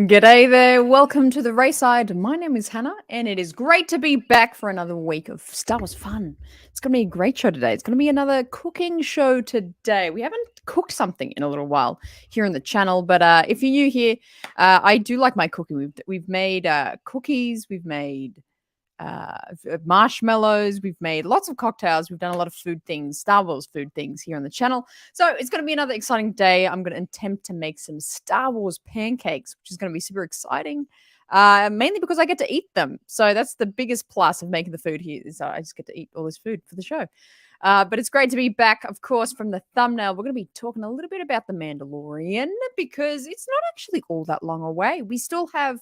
G'day there. Welcome to the RaeSide. My name is Hannah, and it is great to be back for another week of Star Wars fun. It's going to be a great show today. It's going to be another cooking show today. We haven't cooked something in a little while here on the channel, but if you're new here, I do like my cooking. We've made cookies, we've made marshmallows, we've made lots of cocktails, we've done a lot of food things, Star Wars food things here on the channel. So it's going to be another exciting day. I'm going to attempt to make some Star Wars pancakes, which is going to be super exciting, mainly because I get to eat them. So that's the biggest plus of making the food here, is I just get to eat all this food for the show. But it's great to be back, of course, from the thumbnail. We're going to be talking a little bit about the Mandalorian because it's not actually all that long away. We still have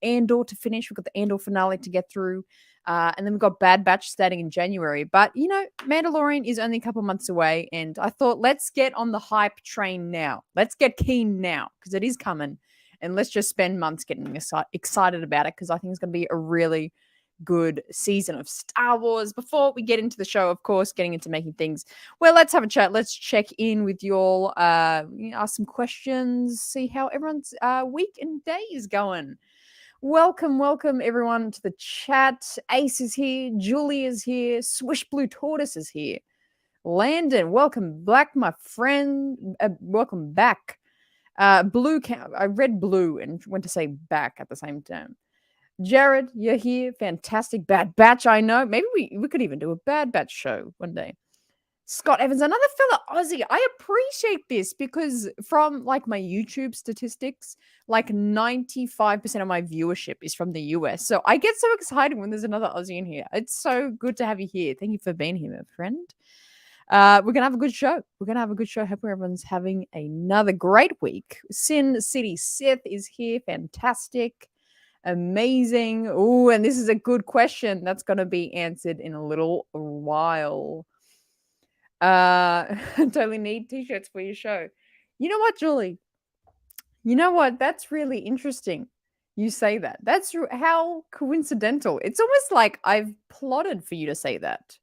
Andor to finish. We've got the Andor finale to get through. And then we've got Bad Batch starting in January. But, you know, Mandalorian is only a couple months away. And I thought, let's get on the hype train now. Let's get keen now because it is coming. And let's just spend months getting excited about it because I think it's going to be a really good season of Star Wars. Before we get into the show, of course, getting into making things, well, let's have a chat. Let's check in with you all, ask some questions, see how everyone's week and day is going. Welcome everyone to the chat. Ace is here, Julie is here, Swish Blue Tortoise is here. Landon, welcome back, my friend. Welcome back. Blue, I read blue and went to say back at the same time. Jared, you're here. Fantastic. Bad Batch, I know. Maybe we could even do a Bad Batch show one day. Scott Evans, another fella Aussie. I appreciate this because from like my YouTube statistics, like 95% of my viewership is from the US. So I get so excited when there's another Aussie in here. It's so good to have you here. Thank you for being here, my friend. We're going to have a good show. Hope everyone's having another great week. Sin City Sith is here. Fantastic. Amazing. Oh, and this is a good question that's going to be answered in a little while. Totally need t-shirts for your show. You know what, Julie? You know what? That's really interesting. You say that. That's how coincidental. It's almost like I've plotted for you to say that.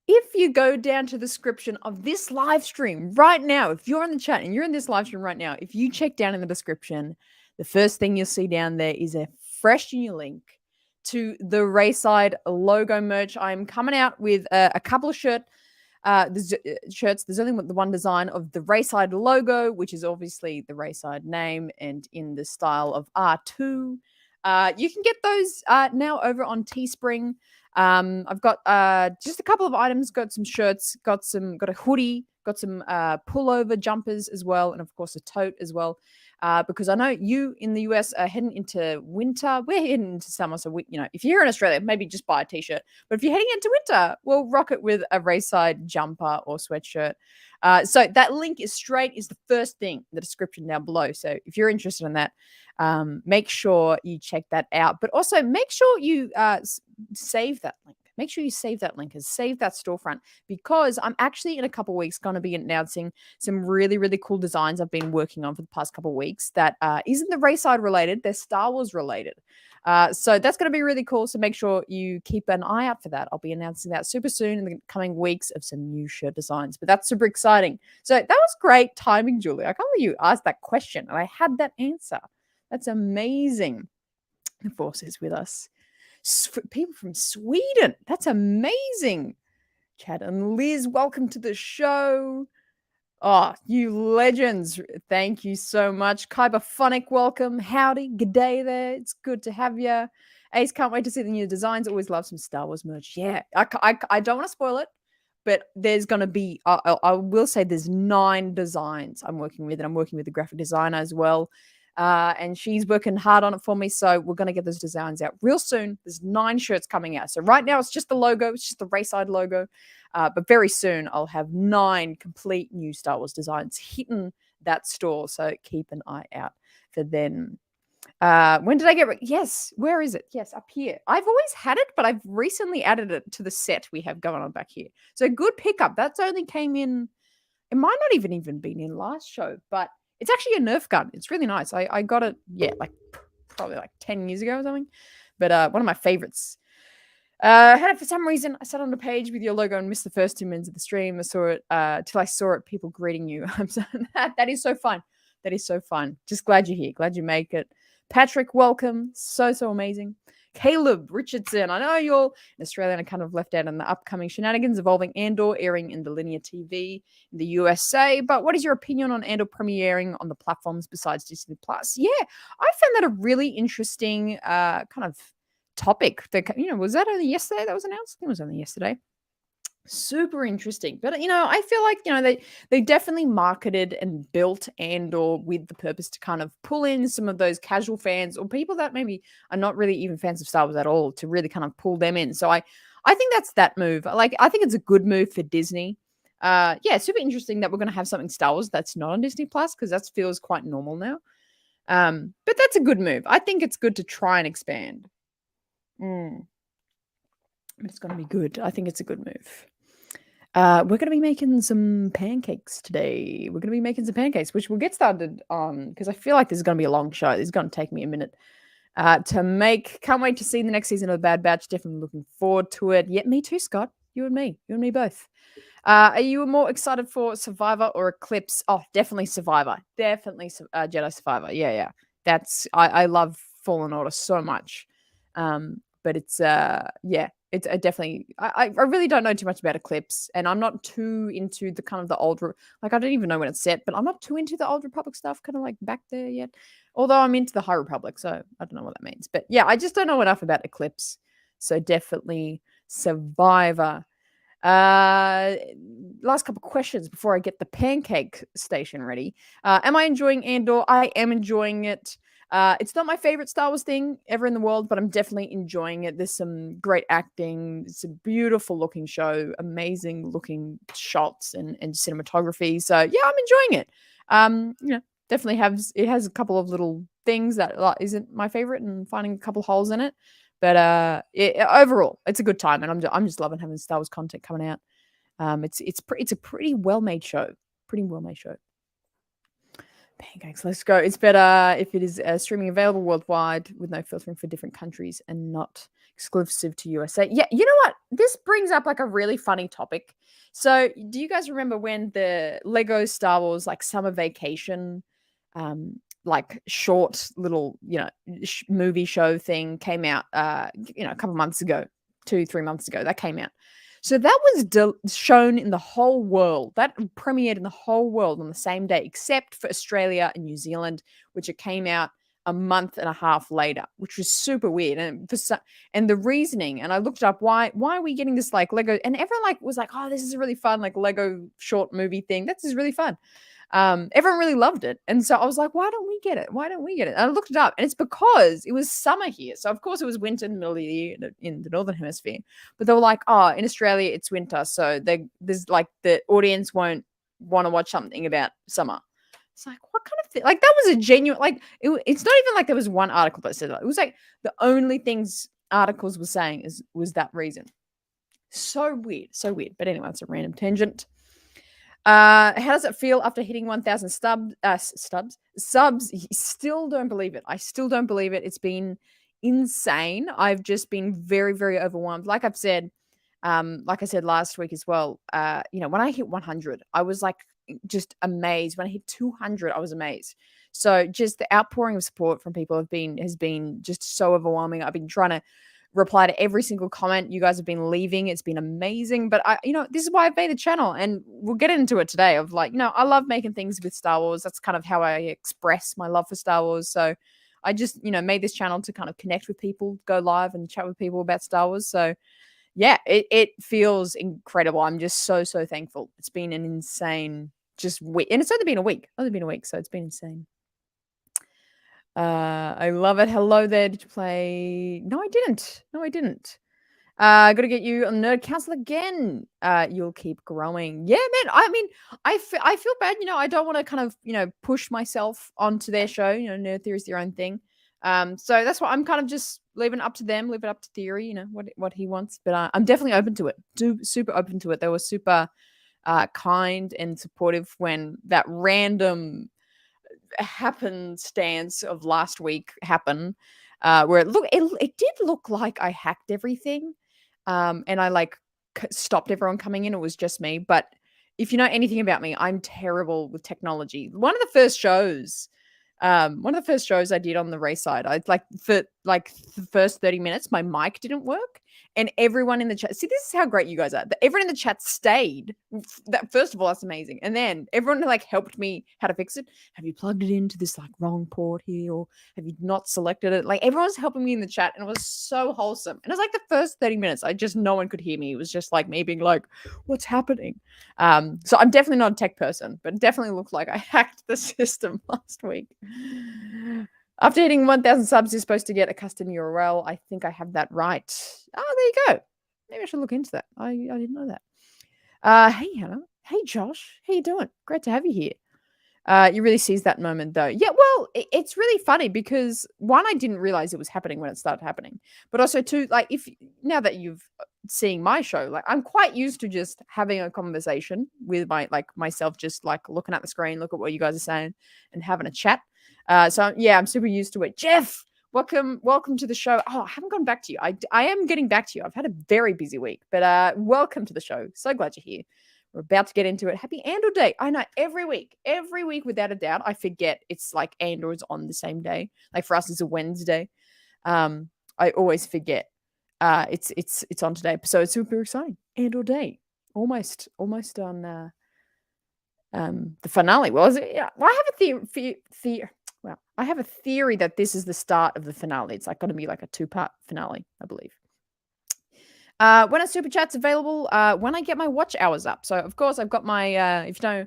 If you go down to the description of this live stream right now, if you're in the chat and you're in this live stream right now, if you check down in the description, the first thing you'll see down there is a fresh new link to the RaeSide logo merch. I'm coming out with a couple of shirts. There's only the one design of the RaeSide logo, which is obviously the RaeSide name and in the style of R2. You can get those now over on Teespring. I've got just a couple of items, got some shirts, got a hoodie, got some pullover jumpers as well, and of course a tote as well. Because I know you in the US are heading into winter. We're heading into summer, so if you're here in Australia, maybe just buy a t-shirt. But if you're heading into winter, we'll rock it with a RaeSide jumper or sweatshirt. So that link is the first thing in the description down below. So if you're interested in that, make sure you check that out. But also make sure you save that link. Make sure you save that link and save that storefront because I'm actually in a couple of weeks going to be announcing some really, really cool designs I've been working on for the past couple of weeks that isn't the RaeSide related. They're Star Wars related. So that's going to be really cool. So make sure you keep an eye out for that. I'll be announcing that super soon in the coming weeks of some new shirt designs. But that's super exciting. So that was great timing, Julie. I can't believe you asked that question and I had that answer. That's amazing. The Force is with us. People from Sweden. That's amazing. Chad and Liz, welcome to the show. Oh, you legends. Thank you so much. Kyberphonic, welcome. Howdy. Good day there. It's good to have you. Ace, can't wait to see the new designs. Always love some Star Wars merch. Yeah, I don't want to spoil it, but there's going to be, I will say there's 9 designs I'm working with, and I'm working with the graphic designer as well. And she's working hard on it for me. So we're going to get those designs out real soon. There's 9 shirts coming out. So right now it's just the logo. It's just the RaeSide logo. But very soon I'll have 9 complete new Star Wars designs hitting that store. So keep an eye out for them. When did I get Yes. Where is it? Yes, up here. I've always had it, but I've recently added it to the set we have going on back here. So good pickup. That's only came in. It might not even been in last show, but it's actually a Nerf gun. It's really nice. I got it, probably like 10 years ago or something. But one of my favorites. I had it for some reason. I sat on the page with your logo and missed the first 2 minutes of the stream. I saw it till I saw it. People greeting you. That is so fun. That is so fun. Just glad you're here. Glad you make it. Patrick, welcome. So amazing. Caleb Richardson, I know you're in Australia and kind of left out in the upcoming shenanigans involving Andor airing in the linear TV in the USA. But what is your opinion on Andor premiering on the platforms besides Disney Plus? Yeah, I found that a really interesting kind of topic. That, was that only yesterday that was announced? I think it was only yesterday. Super interesting. But I feel like, they definitely marketed and built Andor with the purpose to kind of pull in some of those casual fans or people that maybe are not really even fans of Star Wars at all, to really kind of pull them in. So I think that's that move. Like, I think it's a good move for Disney. Yeah, super interesting that we're going to have something Star Wars that's not on Disney Plus, because that feels quite normal now. But that's a good move. I think it's good to try and expand. But it's going to be good. I think it's a good move. We're going to be making some pancakes today. We're going to be making some pancakes, which we'll get started on, because I feel like this is going to be a long show. This is going to take me a minute to make. Can't wait to see the next season of The Bad Batch. Definitely looking forward to it. Yeah, me too, Scott. You and me both. Are you more excited for Survivor or Eclipse? Oh, definitely Survivor. Definitely Jedi Survivor. Yeah. I love Fallen Order so much. But it's yeah. It's definitely. I really don't know too much about Eclipse, and I'm not too into the kind of the old. Like, I don't even know when it's set, but I'm not too into the Old Republic stuff, kind of like back there yet. Although I'm into the High Republic, so I don't know what that means. But yeah, I just don't know enough about Eclipse, so definitely Survivor. Last couple questions before I get the pancake station ready. Am I enjoying Andor? I am enjoying it. It's not my favorite Star Wars thing ever in the world, but I'm definitely enjoying it. There's some great acting. It's a beautiful looking show, amazing looking shots and cinematography. So yeah, I'm enjoying it. Definitely it has a couple of little things that isn't my favorite, and finding a couple holes in it. But overall, it's a good time, and I'm just loving having Star Wars content coming out. It's a pretty well made show. Pretty well made show. Pancakes, let's go. It's better if it is streaming available worldwide with no filtering for different countries and not exclusive to USA. Yeah, you know what? This brings up like a really funny topic. So, do you guys remember when the Lego Star Wars like summer vacation, like short little movie show thing came out? A couple months ago, 2-3 months ago, that came out. So that was shown in the whole world. That premiered in the whole world on the same day, except for Australia and New Zealand, which it came out a month and a half later, which was super weird. And the reasoning, and I looked up why are we getting this like Lego? And everyone was like, oh, this is a really fun like Lego short movie thing. This is really fun. Everyone really loved it. And so I was like, why don't we get it? Why don't we get it? And I looked it up, and it's because it was summer here. So of course it was winter in the middle of the year in the Northern Hemisphere. But they were like, oh, in Australia it's winter. So there's like the audience won't want to watch something about summer. It's like, what kind of thing? Like, that was a genuine, like, it's not even like there was one article that said that. It was like the only things articles were saying was that reason. So weird. But anyway, it's a random tangent. How does it feel after hitting 1,000 subs? Still don't believe it. I still don't believe it. It's been insane. I've just been very, very overwhelmed. Like I said last week as well, when I hit 100, I was like just amazed. When I hit 200, I was amazed. So just the outpouring of support from people has been just so overwhelming. I've been trying to reply to every single comment you guys have been leaving. It's been amazing. But this is why I've made the channel, and we'll get into it today of like, I love making things with Star Wars. That's kind of how I express my love for Star Wars. So I just, made this channel to kind of connect with people, go live and chat with people about Star Wars. So yeah, it feels incredible. I'm just so thankful. It's been an insane just week, and it's only been a week. So it's been insane. I love it. Hello there. Did you play? No, I didn't. Gotta get you on Nerd Council again. You'll keep growing. Yeah, man. I mean, I feel bad. I don't want to kind of, push myself onto their show. Nerd Theory is their own thing. So that's why I'm kind of just leaving it up to them, leave it up to Theory, what he wants. But I'm definitely open to it. Super open to it. They were super kind and supportive when that random happenstance of last week happened, where it did look like I hacked everything, and I like stopped everyone coming in. It was just me, but if you know anything about me, I'm terrible with technology. One of the first shows I did on the RaeSide, I for the first 30 minutes, my mic didn't work. And everyone in the chat, see, this is how great you guys are. Everyone in the chat stayed. That first of all, that's amazing. And then everyone like helped me how to fix it. Have you plugged it into this like wrong port here, or have you not selected it? Like everyone's helping me in the chat, and it was so wholesome. And it was like the first 30 minutes, no one could hear me. It was just like me being like, "What's happening?" So I'm definitely not a tech person, but it definitely looked like I hacked the system last week. After hitting 1,000 subs, you're supposed to get a custom URL. I think I have that right. Oh, there you go. Maybe I should look into that. I didn't know that. Hey, Hannah. Hey, Josh. How you doing? Great to have you here. You really seized that moment, though. Yeah, well, it's really funny because, one, I didn't realize it was happening when it started happening. But also, two, like, now that you've seeing my show, like, I'm quite used to just having a conversation with myself, just like looking at the screen, look at what you guys are saying, and having a chat. So yeah, I'm super used to it. Jeff, welcome to the show. Oh, I haven't gone back to you. I am getting back to you. I've had a very busy week, but welcome to the show. So glad you're here. We're about to get into it. Happy Andor Day. I know every week, without a doubt, I forget it's like Andor is on the same day. Like for us, it's a Wednesday. I always forget. It's on today, so it's super exciting. Andor Day, almost on the finale. Well, yeah, well, I have a well, I have a theory that this is the start of the finale. It's like going to be like a 2-part finale, I believe. When a super chat's available, when I get my watch hours up. So of course I've got my if you know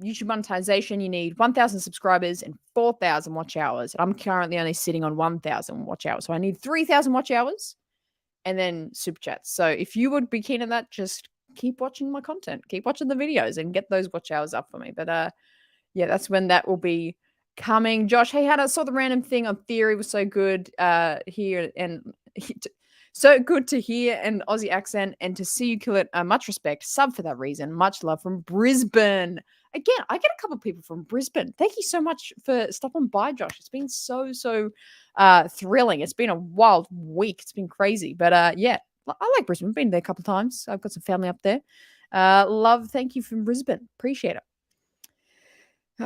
YouTube monetization, you need 1,000 subscribers and 4,000 watch hours. And I'm currently only sitting on 1,000 watch hours. So I need 3,000 watch hours and then super chats. So if you would be keen on that, just keep watching my content, keep watching the videos and get those watch hours up for me. But yeah, that's when that will be coming. Josh, hey, I saw the random thing on Theory was so good here and so good to hear an Aussie accent and to see you kill it. Much respect. Sub for that reason. Much love from Brisbane. Again, I get a couple of people from Brisbane. Thank you so much for stopping by, Josh. It's been so thrilling. It's been a wild week. It's been crazy. But yeah, I like Brisbane. Been there a couple of times. I've got some family up there. Love, thank you from Brisbane. Appreciate it.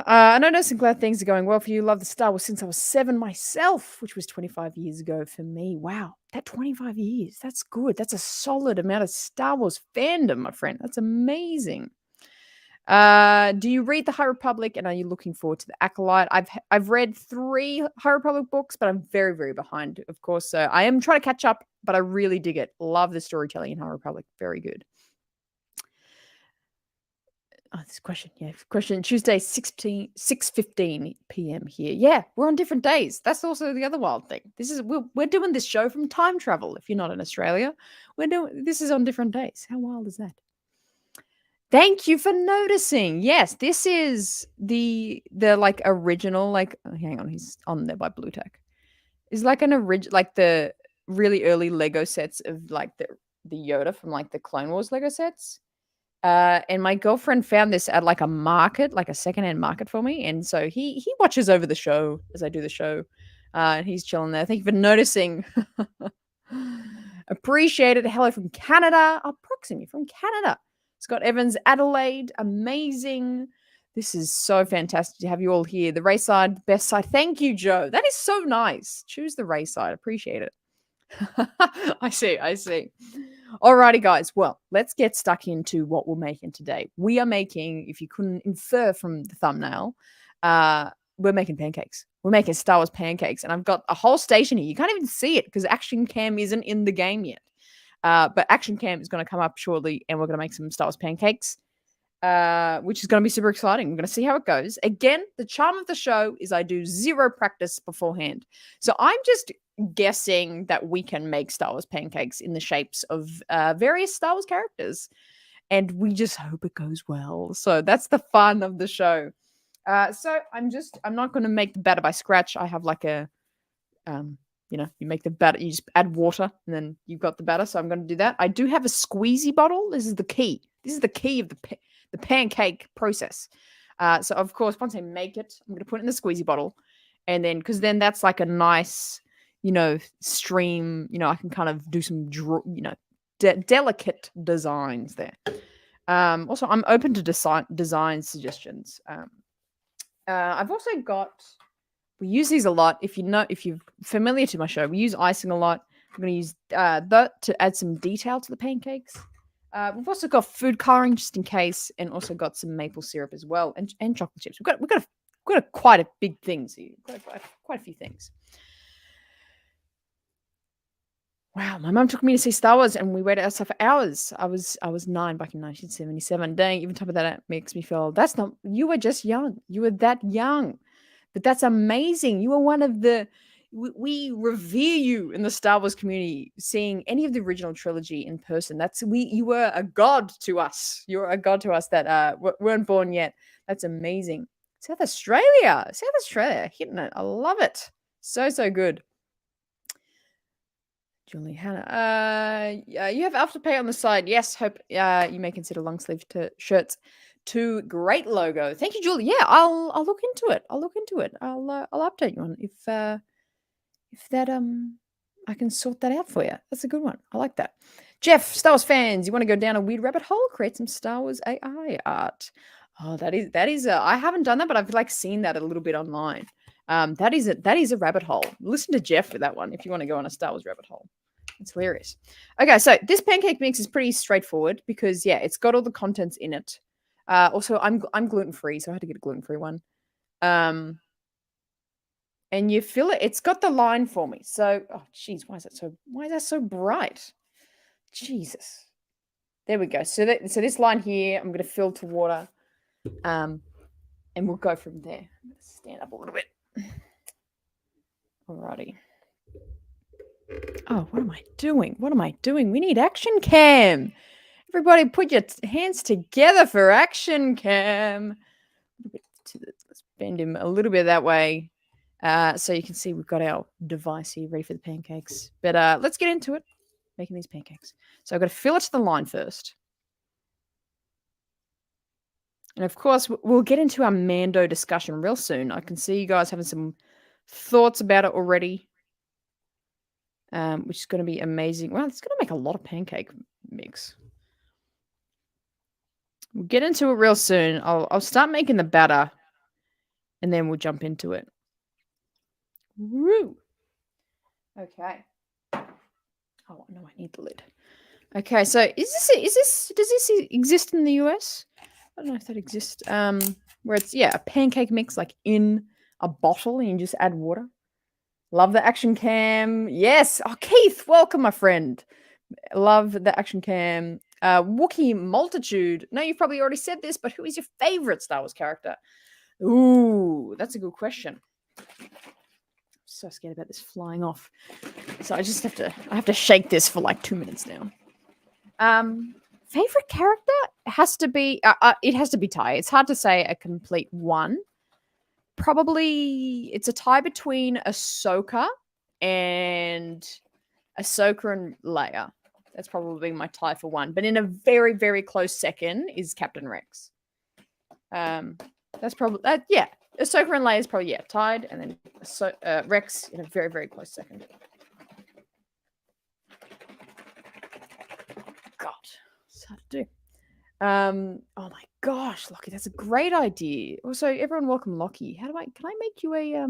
I noticed and glad things are going well for you. Love the Star Wars since I was 7 myself, which was 25 years ago for me. Wow, that 25 years. That's good. That's a solid amount of Star Wars fandom, my friend. That's amazing. Do you read the High Republic and are you looking forward to the Acolyte? I've read 3 High Republic books, but I'm very, very behind, of course. So I am trying to catch up, but I really dig it. Love the storytelling in High Republic. Very good. Oh, this question. Yeah, question. Tuesday, 6:15 p.m. here. Yeah, we're on different days. That's also the other wild thing. We're doing this show from time travel. If you're not in Australia, this is on different days. How wild is that? Thank you for noticing. Yes, this is the like original, like hang on, he's on there by Blue Tech. It's like an original, like the really early Lego sets of like the Yoda from like the Clone Wars Lego sets. And my girlfriend found this at like a market, like a secondhand market for me. And so he watches over the show as I do the show. And he's chilling there. Thank you for noticing. Appreciate it. Hello from Canada. Approximately from Canada. Scott Evans, Adelaide. Amazing. This is so fantastic to have you all here. The RaeSide, best side. Thank you, Joe. That is so nice. Choose the RaeSide. Appreciate it. I see. Alrighty, guys. Well, let's get stuck into what we're making today. We are making, if you couldn't infer from the thumbnail, we're making pancakes. We're making Star Wars pancakes. And I've got a whole station here. You can't even see it because Action Cam isn't in the game yet. But Action Cam is going to come up shortly and we're going to make some Star Wars pancakes, which is going to be super exciting. We're going to see how it goes. Again, the charm of the show is I do 0 practice beforehand. So I'm just guessing that we can make Star Wars pancakes in the shapes of various Star Wars characters. And we just hope it goes well. So that's the fun of the show. So I'm not going to make the batter by scratch. I have like a, you make the batter, you just add water and then you've got the batter. So I'm going to do that. I do have a squeezy bottle. This is the key. This is the key of the pancake process. So of course, once I make it, I'm going to put it in the squeezy bottle. And then, because then that's like a nice, stream, I can kind of do some, delicate designs there. Also, I'm open to design suggestions. I've also got. We use these a lot. If you're familiar to my show, we use icing a lot. I'm going to use that to add some detail to the pancakes. We've also got food coloring just in case, and also got some maple syrup as well, and chocolate chips. We've got quite a big things here. Quite a few things. Wow, my mum took me to see Star Wars, and we waited outside for hours. I was 9 back in 1977. Dang, even top of that makes me feel that's not. You were just young. You were that young, but that's amazing. You were one of the. We revere you in the Star Wars community. Seeing any of the original trilogy in person, you were a god to us. You were a god to us that weren't born yet. That's amazing. South Australia, hitting it. I love it. So good. Julie Hannah. You have Afterpay on the side. Yes, hope you may consider long sleeve shirts. Great logo. Thank you, Julie. Yeah, I'll look into it. I'll update you on if that I can sort that out for you. That's a good one. I like that. Jeff, Star Wars fans, you want to go down a weird rabbit hole? Create some Star Wars AI art. Oh, that is. I haven't done that, but I've seen that a little bit online. That is a rabbit hole. Listen to Jeff for that one if you want to go on a Star Wars rabbit hole. It's hilarious. Okay, so this pancake mix is pretty straightforward because it's got all the contents in it. Also, I'm gluten-free, so I had to get a gluten-free one. And you fill it. It's got the line for me. So, oh geez, why is that so bright? Jesus. There we go. So this line here, I'm going to fill to water. And we'll go from there. I'm going to stand up a little bit. Alrighty. Oh, what am I doing? We need action cam. Everybody put your hands together for action cam. Let's bend him a little bit that way. So you can see we've got our device here ready for the pancakes. But let's get into it, making these pancakes. So I've got to fill it to the line first. And of course, we'll get into our Mando discussion real soon. I can see you guys having some thoughts about it already. Which is going to be amazing. Well, it's going to make a lot of pancake mix. We'll get into it real soon. I'll start making the batter, and then we'll jump into it. Woo! Okay. Oh no, I need the lid. Okay, so does this exist in the US? I don't know if that exists. Where it's a pancake mix like in a bottle, and you just add water. Love the action cam. Yes. Oh, Keith, welcome, my friend. Love the action cam. Wookiee Multitude. No, you've probably already said this, but who is your favorite Star Wars character? Ooh, that's a good question. I'm so scared about this flying off. So I have to shake this for like 2 minutes now. Favorite character has to be Ty. It's hard to say a complete one. Probably it's a tie between Ahsoka and Leia. That's probably my tie for one. But in a very, very close second is Captain Rex. That's probably Ahsoka and Leia is probably tied, and then Rex in a very, very close second. God, it's hard to do. Oh my gosh, Lockie, that's a great idea. Also, everyone welcome Lockie. Can I make you a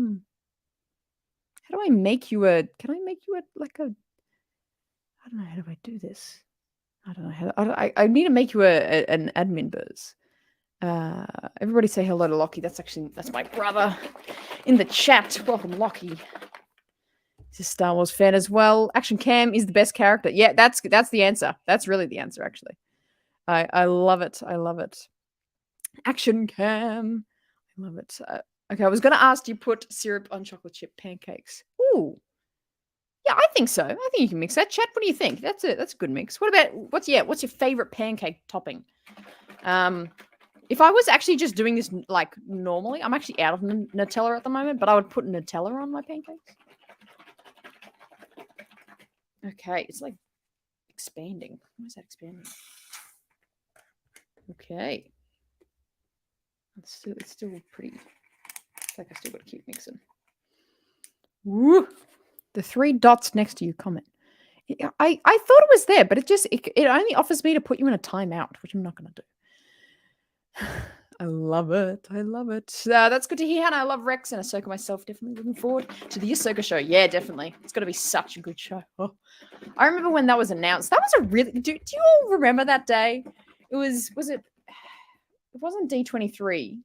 I don't know, how do I do this? I don't know I need to make you an admin buzz. Everybody say hello to Lockie. That's my brother in the chat. Welcome, Lockie. He's a Star Wars fan as well. Action Cam is the best character. Yeah, that's the answer. That's really the answer, actually. I love it. Action Cam. I love it. Okay, I was going to ask, do you put syrup on chocolate chip pancakes? Ooh. Yeah, I think so. I think you can mix that. Chat, what do you think? That's a good mix. What about what's your favorite pancake topping? If I was actually just doing this like normally, I'm actually out of Nutella at the moment, but I would put Nutella on my pancakes. Okay, it's like expanding. Why is that expanding? Okay. It's still pretty. It's like I still got to keep mixing. Woo! The 3 dots next to your comment. Yeah, I thought it was there, but it only offers me to put you in a timeout, which I'm not gonna do. I love it. I love it. That's good to hear, Hannah. I love Rex and Ahsoka myself. Definitely looking forward to the Ahsoka show. Yeah, definitely. It's gonna be such a good show. Oh. I remember when that was announced. That was a really. Do you all remember that day? Was it? It wasn't D23. It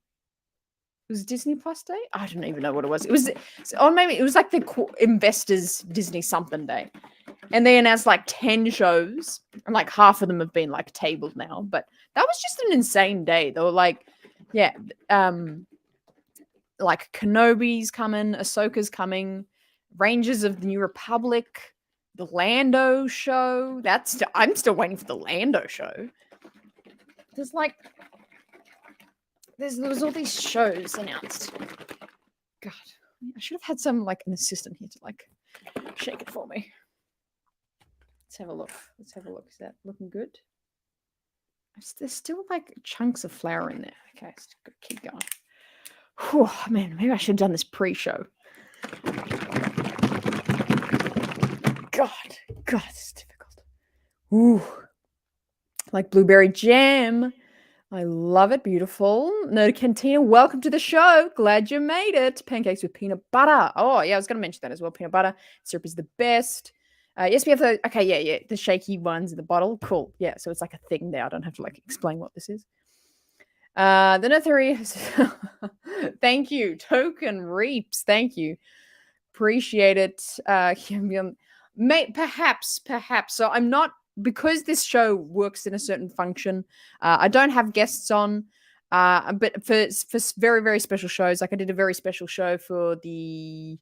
was Disney Plus Day. I don't even know what it was. It was, or maybe it was like the investors Disney something day, and they announced like 10 shows, and like half of them have been like tabled now. But that was just an insane day. They were like, yeah, like Kenobi's coming, Ahsoka's coming, Rangers of the New Republic, the Lando show. I'm still waiting for the Lando show. There's like there was all these shows announced. God, I should have had some like an assistant here to like shake it for me. Let's have a look. Is that looking good? There's still like chunks of flour in there. Okay, let's keep going. Whew, man, maybe I should have done this pre-show. God, it's difficult. Ooh, like blueberry jam. I love it. Beautiful. No, Cantina, welcome to the show. Glad you made it. Pancakes with peanut butter. Oh, yeah, I was going to mention that as well. Peanut butter syrup is the best. Yes, we have the, okay, yeah, the shaky ones in the bottle. Cool. Yeah, so it's like a thing now. I don't have to like explain what this is. The Nothery, thank you. Token Reaps, thank you. Appreciate it. Perhaps. So I'm not, because this show works in a certain function, I don't have guests on, but for very, very special shows, like I did a very special show for the,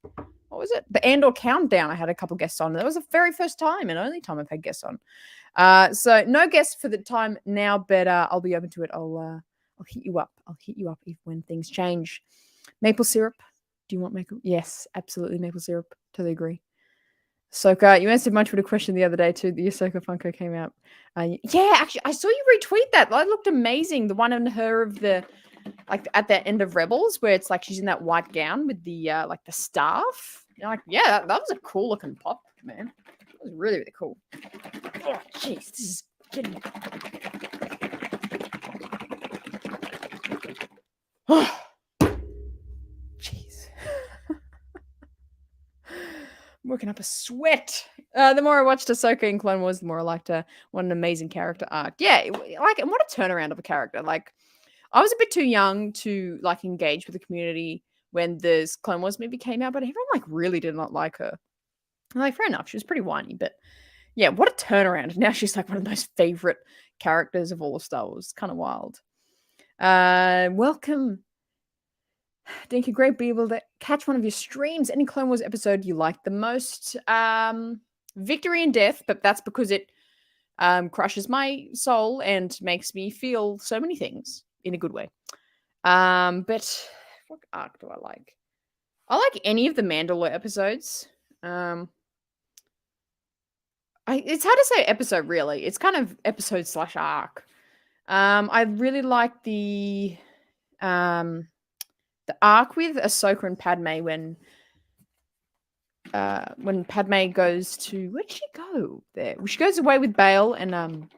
what was it? The Andor Countdown. I had a couple guests on. That was the very first time and only time I've had guests on. So no guests for the time now, but I'll be open to it. I'll hit you up. When things change. Maple syrup. Do you want maple? Yes, absolutely. Maple syrup. Totally agree. Ahsoka, you answered my Twitter question the other day too. The Ahsoka Funko came out. Yeah, actually, I saw you retweet that. That looked amazing. The one on her of the, like at the end of Rebels, where it's like she's in that white gown with the like the staff. You're like, yeah, that was a cool looking pop, man. It was really, really cool. Oh, jeez, this is getting. Oh, jeez. I'm working up a sweat. The more I watched Ahsoka in Clone Wars, the more I liked her. What an amazing character arc. Yeah, like, and what a turnaround of a character. Like, I was a bit too young to like engage with the community when this Clone Wars movie came out, but everyone like really did not like her. I'm like, fair enough, she was pretty whiny, but yeah, what a turnaround. Now she's like one of the most favorite characters of all of Star Wars. Kind of wild. Welcome. Dinky, great be able to catch one of your streams. Any Clone Wars episode you like the most? Victory and Death, but that's because it crushes my soul and makes me feel so many things in a good way. But what arc do I like? I like any of the Mandalorian episodes. It's hard to say episode, really. It's kind of episode / arc. I really like the arc with Ahsoka and Padme when Padme goes to, where did she go there? Well, she goes away with Bail and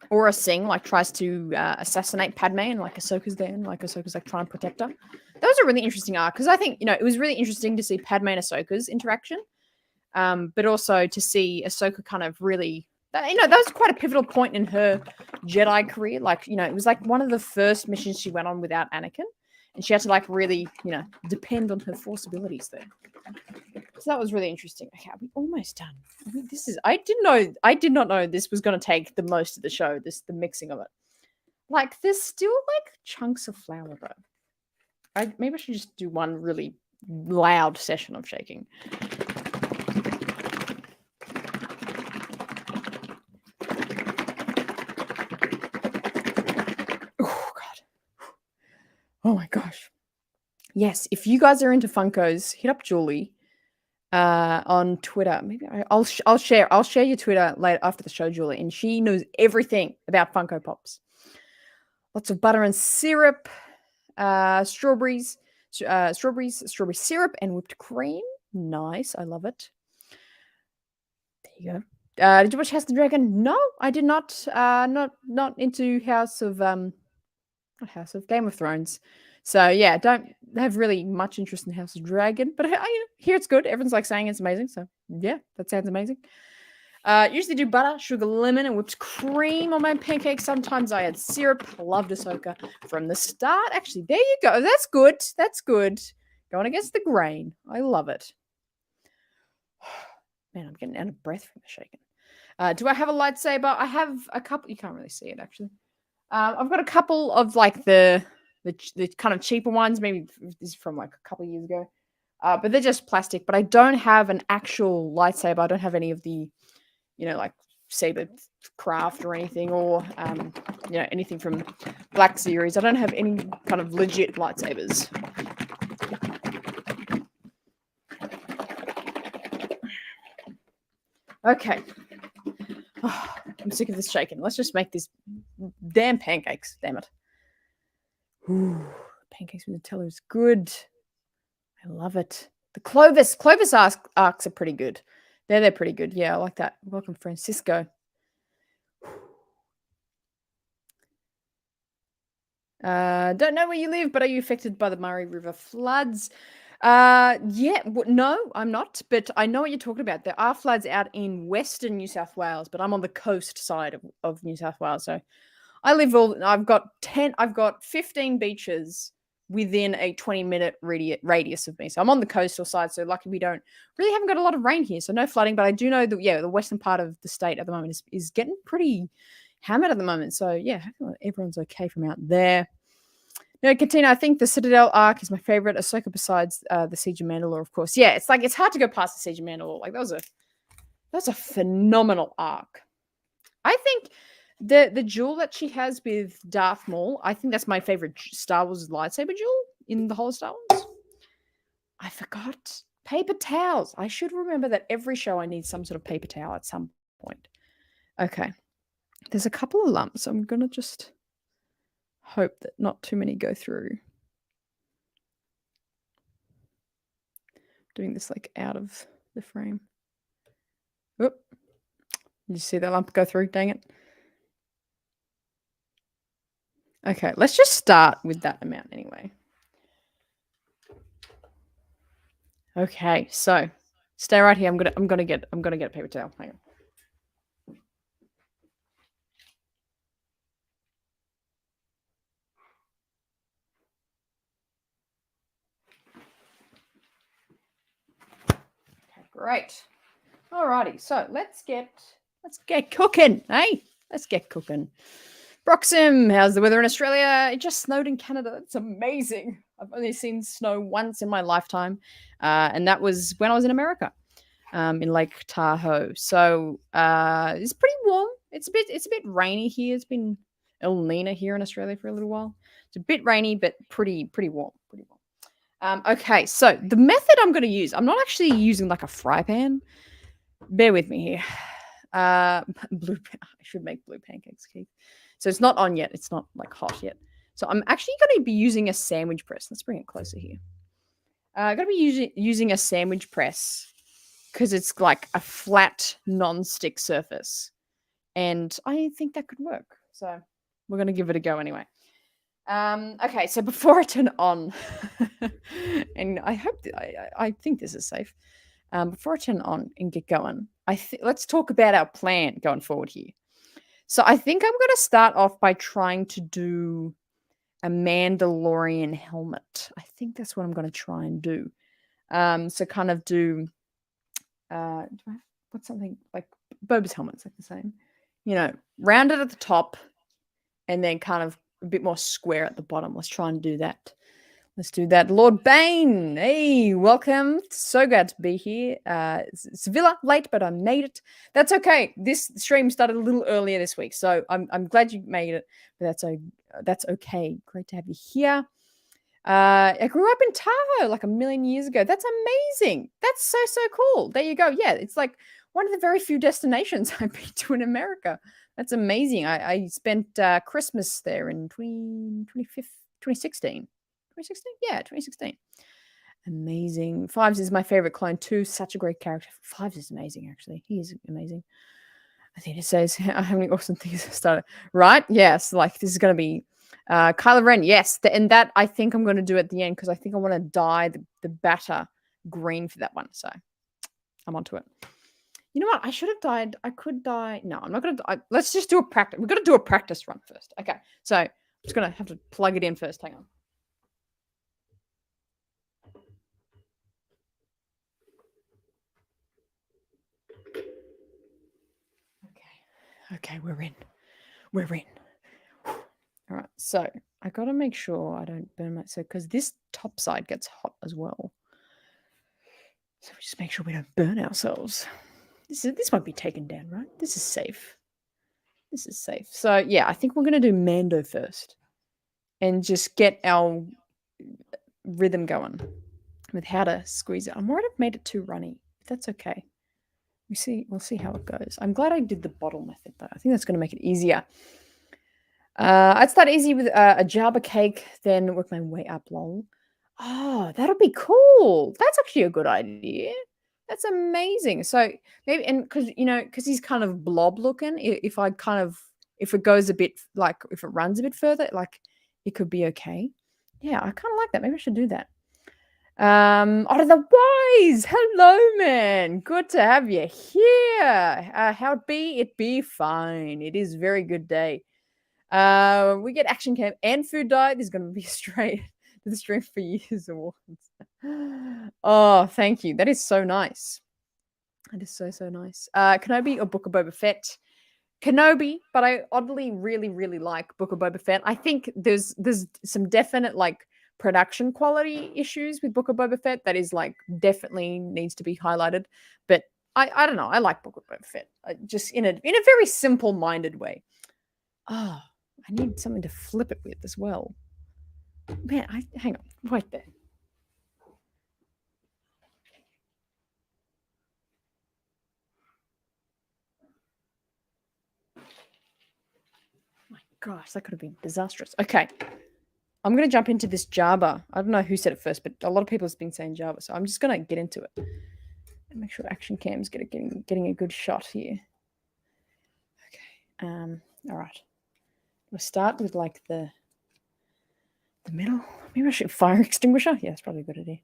Aura Singh like tries to assassinate Padme, and like Ahsoka's there and like Ahsoka's like trying to protect her. That was a really interesting arc because I think, it was really interesting to see Padme and Ahsoka's interaction. But also to see Ahsoka kind of really, that was quite a pivotal point in her Jedi career. Like, it was like one of the first missions she went on without Anakin, and she had to like really, depend on her Force abilities there. So that was really interesting. Okay, are we almost done? I did not know this was going to take the most of the show, the mixing of it. Like, there's still like chunks of flour though. Maybe I should just do one really loud session of shaking. Oh god. Oh my gosh. Yes, if you guys are into Funkos, hit up Julie on Twitter. Maybe I'll share your Twitter later after the show, Julie, and she knows everything about Funko Pops. Lots of butter and syrup, strawberry syrup and whipped cream. Nice, I love it. There you go. Did you watch House of the Dragon? No, I did not. Not into not House of Game of Thrones. So yeah, don't have really much interest in House of Dragon, but I hear it's good. Everyone's like saying it's amazing. So yeah, that sounds amazing. Usually do butter, sugar, lemon, and whipped cream on my pancakes. Sometimes I add syrup. Love Ahsoka from the start. Actually, there you go. That's good. That's good. Going against the grain. I love it. Man, I'm getting out of breath from the shaking. Do I have a lightsaber? I have a couple. You can't really see it actually. I've got a couple of like the kind of cheaper ones. Maybe this is from like a couple of years ago. But they're just plastic. But I don't have an actual lightsaber. I don't have any of the, like saber craft or anything, or anything from Black Series. I don't have any kind of legit lightsabers. Okay. Oh, I'm sick of this shaking. Let's just make this damn pancakes. Damn it. Ooh, pancakes with Nutella is good. I love it. The Clovis arcs are pretty good. They're pretty good. Yeah, I like that. Welcome, Francisco. Don't know where you live, but are you affected by the Murray River floods? No, I'm not, but I know what you're talking about. There are floods out in western New South Wales, but I'm on the coast side of New South Wales. So I've got 15 beaches within a 20-minute radius of me. So I'm on the coastal side. So lucky we haven't got a lot of rain here. So no flooding, but I do know that, the western part of the state at the moment is getting pretty hammered at the moment. So yeah, everyone's okay from out there. No, Katina, I think the Citadel arc is my favorite. Ahsoka besides the Siege of Mandalore, of course. Yeah, it's hard to go past the Siege of Mandalore. Like that was a phenomenal arc. I think the duel that she has with Darth Maul, I think that's my favorite Star Wars lightsaber duel in the whole Star Wars. I forgot paper towels. I should remember that every show I need some sort of paper towel at some point. Okay, there's a couple of lumps. So I'm gonna just hope that not too many go through. Doing this like out of the frame. Oop. Did you see that lump go through? Dang it. Okay, let's just start with that amount anyway. Okay, so stay right here. I'm gonna get a paper towel. Hang on. Okay, great. Alrighty, so let's get cooking, hey? Let's get cooking. Broxham, how's the weather in Australia? It just snowed in Canada. It's amazing. I've only seen snow once in my lifetime, and that was when I was in America, in Lake Tahoe. So it's pretty warm. It's a bit rainy here. It's been El Nino here in Australia for a little while. It's a bit rainy, but pretty warm. Pretty warm. Okay, so the method I'm going to use, I'm not actually using like a fry pan. Bear with me here. I should make blue pancakes, Keith. So it's not on yet. It's not like hot yet. So I'm actually going to be using a sandwich press. Let's bring it closer here. I'm going to be using a sandwich press because it's like a flat non-stick surface. And I think that could work. So we're going to give it a go anyway. Okay, so before I turn it on, and I think this is safe. Before I turn it on and get going, let's talk about our plan going forward here. So I think I'm going to start off by trying to do a Mandalorian helmet. I think that's what I'm going to try and do. So kind of do what's something like Boba's helmet's like the same. Rounded at the top and then kind of a bit more square at the bottom. Let's try and do that. Let's do that. Lord Bane, hey, welcome. So glad to be here. It's Villa late, but I made it. That's okay. This stream started a little earlier this week, so I'm glad you made it. But that's okay. Great to have you here. I grew up in Tahoe like a million years ago. That's amazing. That's so cool. There you go. Yeah, it's like one of the very few destinations I've been to in America. That's amazing. I spent Christmas there in 2016. 2016? Yeah, 2016. Amazing. Fives is my favorite clone too. Such a great character. Fives is amazing, actually. He is amazing. I think it says how many awesome things have started. Right? Yes. Like this is going to be Kylo Ren. Yes. And that I think I'm going to do at the end because I think I want to dye the batter green for that one. So I'm onto it. You know what? I should have dyed. I could dye. No, I'm not going to. Let's just do a practice. We've got to do a practice run first. Okay. So I'm just going to have to plug it in first. Hang on. Okay, we're in. We're in. All right, so I got to make sure I don't burn my... So, because this top side gets hot as well. So we just make sure we don't burn ourselves. This won't be taken down, right? This is safe. This is safe. So, yeah, I think we're going to do Mando first. And just get our rhythm going with how to squeeze it. I'm worried I've made it too runny. But that's okay. We'll see how it goes. I'm glad I did the bottle method, though. I think that's going to make it easier. I'd start easy with a Jabba cake, then work my way up, lol. Oh, that'll be cool. That's actually a good idea. That's amazing. So maybe, and because he's kind of blob looking, if it goes a bit, like if it runs a bit further, like it could be okay. Yeah, I kind of like that. Maybe I should do that. Otter the Wise. Hello, man. Good to have you here. How it be? It be fine. It is very good day. We get action camp and food diet. This is going to be straight to the stream for years awards. Oh, thank you. That is so nice. That is so nice. Kenobi or Book of Boba Fett? Kenobi, but I oddly really like Book of Boba Fett. I think there's some definite like production quality issues with Book of Boba Fett that is like definitely needs to be highlighted. But I don't know. I like Book of Boba Fett just in a very simple minded way. Oh, I need something to flip it with as well. Man, hang on, wait there. My gosh, that could have been disastrous. Okay, I'm going to jump into this Jabba. I don't know who said it first, but a lot of people have been saying Jabba, so I'm just going to get into it and make sure action cam's getting a good shot here. Okay. All right. We'll start with like the middle. Maybe I should fire extinguisher. Yeah, that's probably a good idea.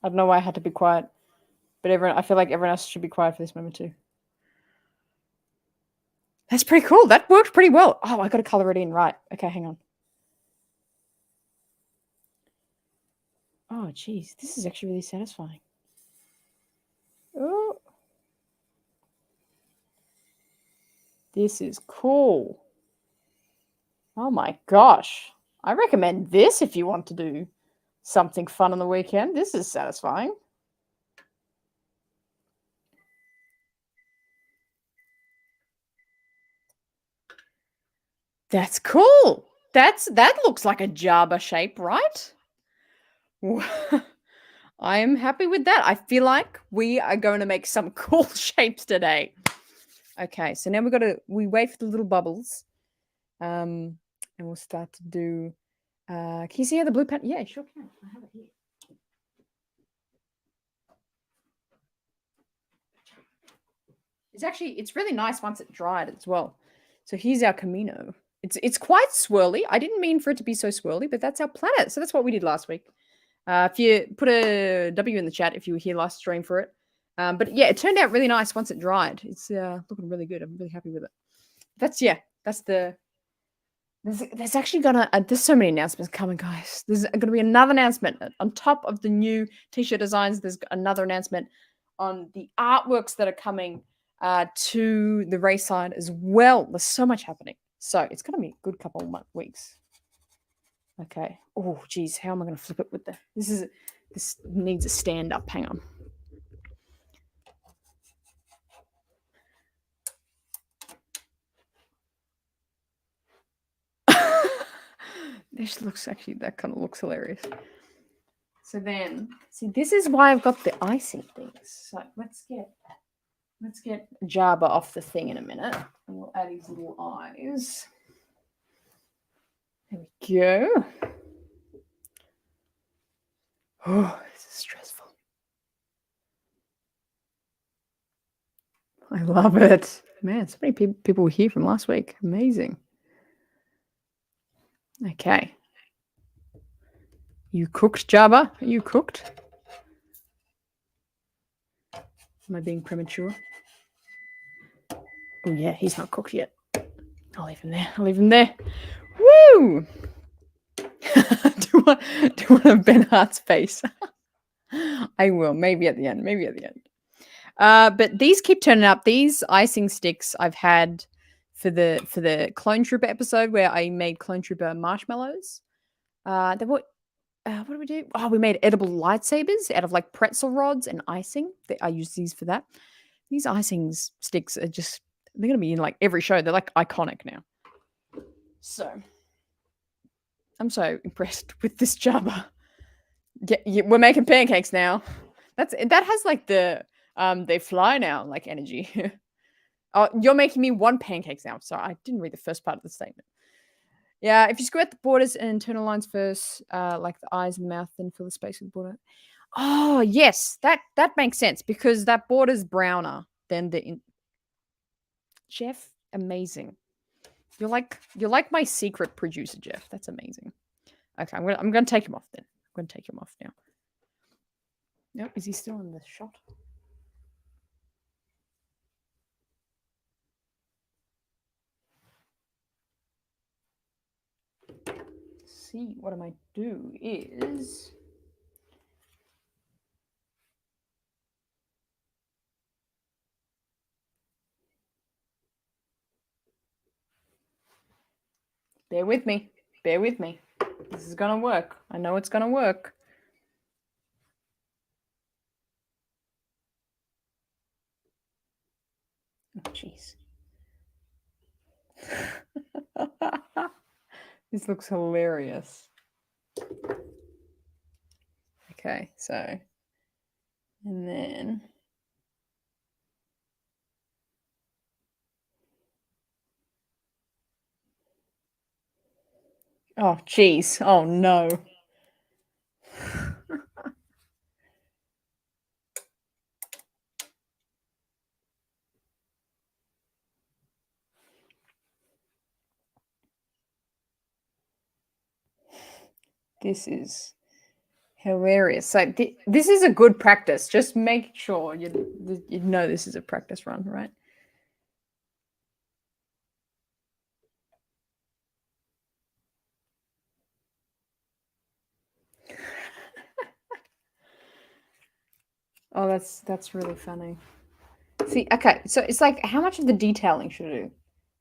I don't know why I had to be quiet, but I feel like everyone else should be quiet for this moment too. That's pretty cool. That worked pretty well. Oh, I got to color it in. Right. Okay, hang on. Oh, geez. This is actually really satisfying. Oh. This is cool. Oh my gosh. I recommend this if you want to do something fun on the weekend. This is satisfying. That's cool. That looks like a Jabba shape, right? I am happy with that. I feel like we are going to make some cool shapes today. Okay, so now we wait for the little bubbles. And we'll start to do can you see how the blue pen? Yeah, sure can. I have it here. It's really nice once it dried as well. So here's our Camino. It's quite swirly. I didn't mean for it to be so swirly, but that's our planet. So that's what we did last week. If you put a W in the chat if you were here last stream for it. But yeah, it turned out really nice once it dried. It's looking really good. I'm really happy with it. There's actually there's so many announcements coming, guys. There's going to be another announcement on top of the new t-shirt designs. There's another announcement on the artworks that are coming to the RaeSide as well. There's so much happening. So it's going to be a good couple of weeks. Okay. Oh, geez. How am I going to flip it with this needs a stand up. Hang on. That kind of looks hilarious. So then, see, this is why I've got the icing things. So let's get Jabba off the thing in a minute. And we'll add his little eyes. There we go. Oh, this is stressful. I love it. Man, so many people were here from last week. Amazing. Okay. You cooked, Jabba? Are you cooked? Am I being premature? Oh, yeah, he's not cooked yet. I'll leave him there. Woo! do you want a Ben Hart's face? I will. Maybe at the end. But these keep turning up. These icing sticks I've had for the Clone Trooper episode where I made Clone Trooper marshmallows. What do we do? Oh, we made edible lightsabers out of like pretzel rods and icing. I use these for that. These icing sticks are they're going to be in like every show. They're like iconic now. So I'm so impressed with this Jabba. Yeah, we're making pancakes now. That has like the they fly now like energy. Oh, you're making me one pancakes now. Sorry, I didn't read the first part of the statement. Yeah, if you square the borders and internal lines first, like the eyes and the mouth, then fill the space with the border. Oh yes, that makes sense because that border's browner than the Jeff. Amazing. You're like my secret producer, Jeff. That's amazing. Okay, I'm gonna take him off then. I'm gonna take him off now. Nope, is he still in the shot? See, what I might do is bear with me. This is gonna work. I know it's gonna work. Oh, jeez. This looks hilarious. Okay, so, and then, oh, jeez. Oh, no. This is hilarious. So this is a good practice. Just make sure you know this is a practice run, right? Oh, that's really funny. See, okay, so it's like, how much of the detailing should I do?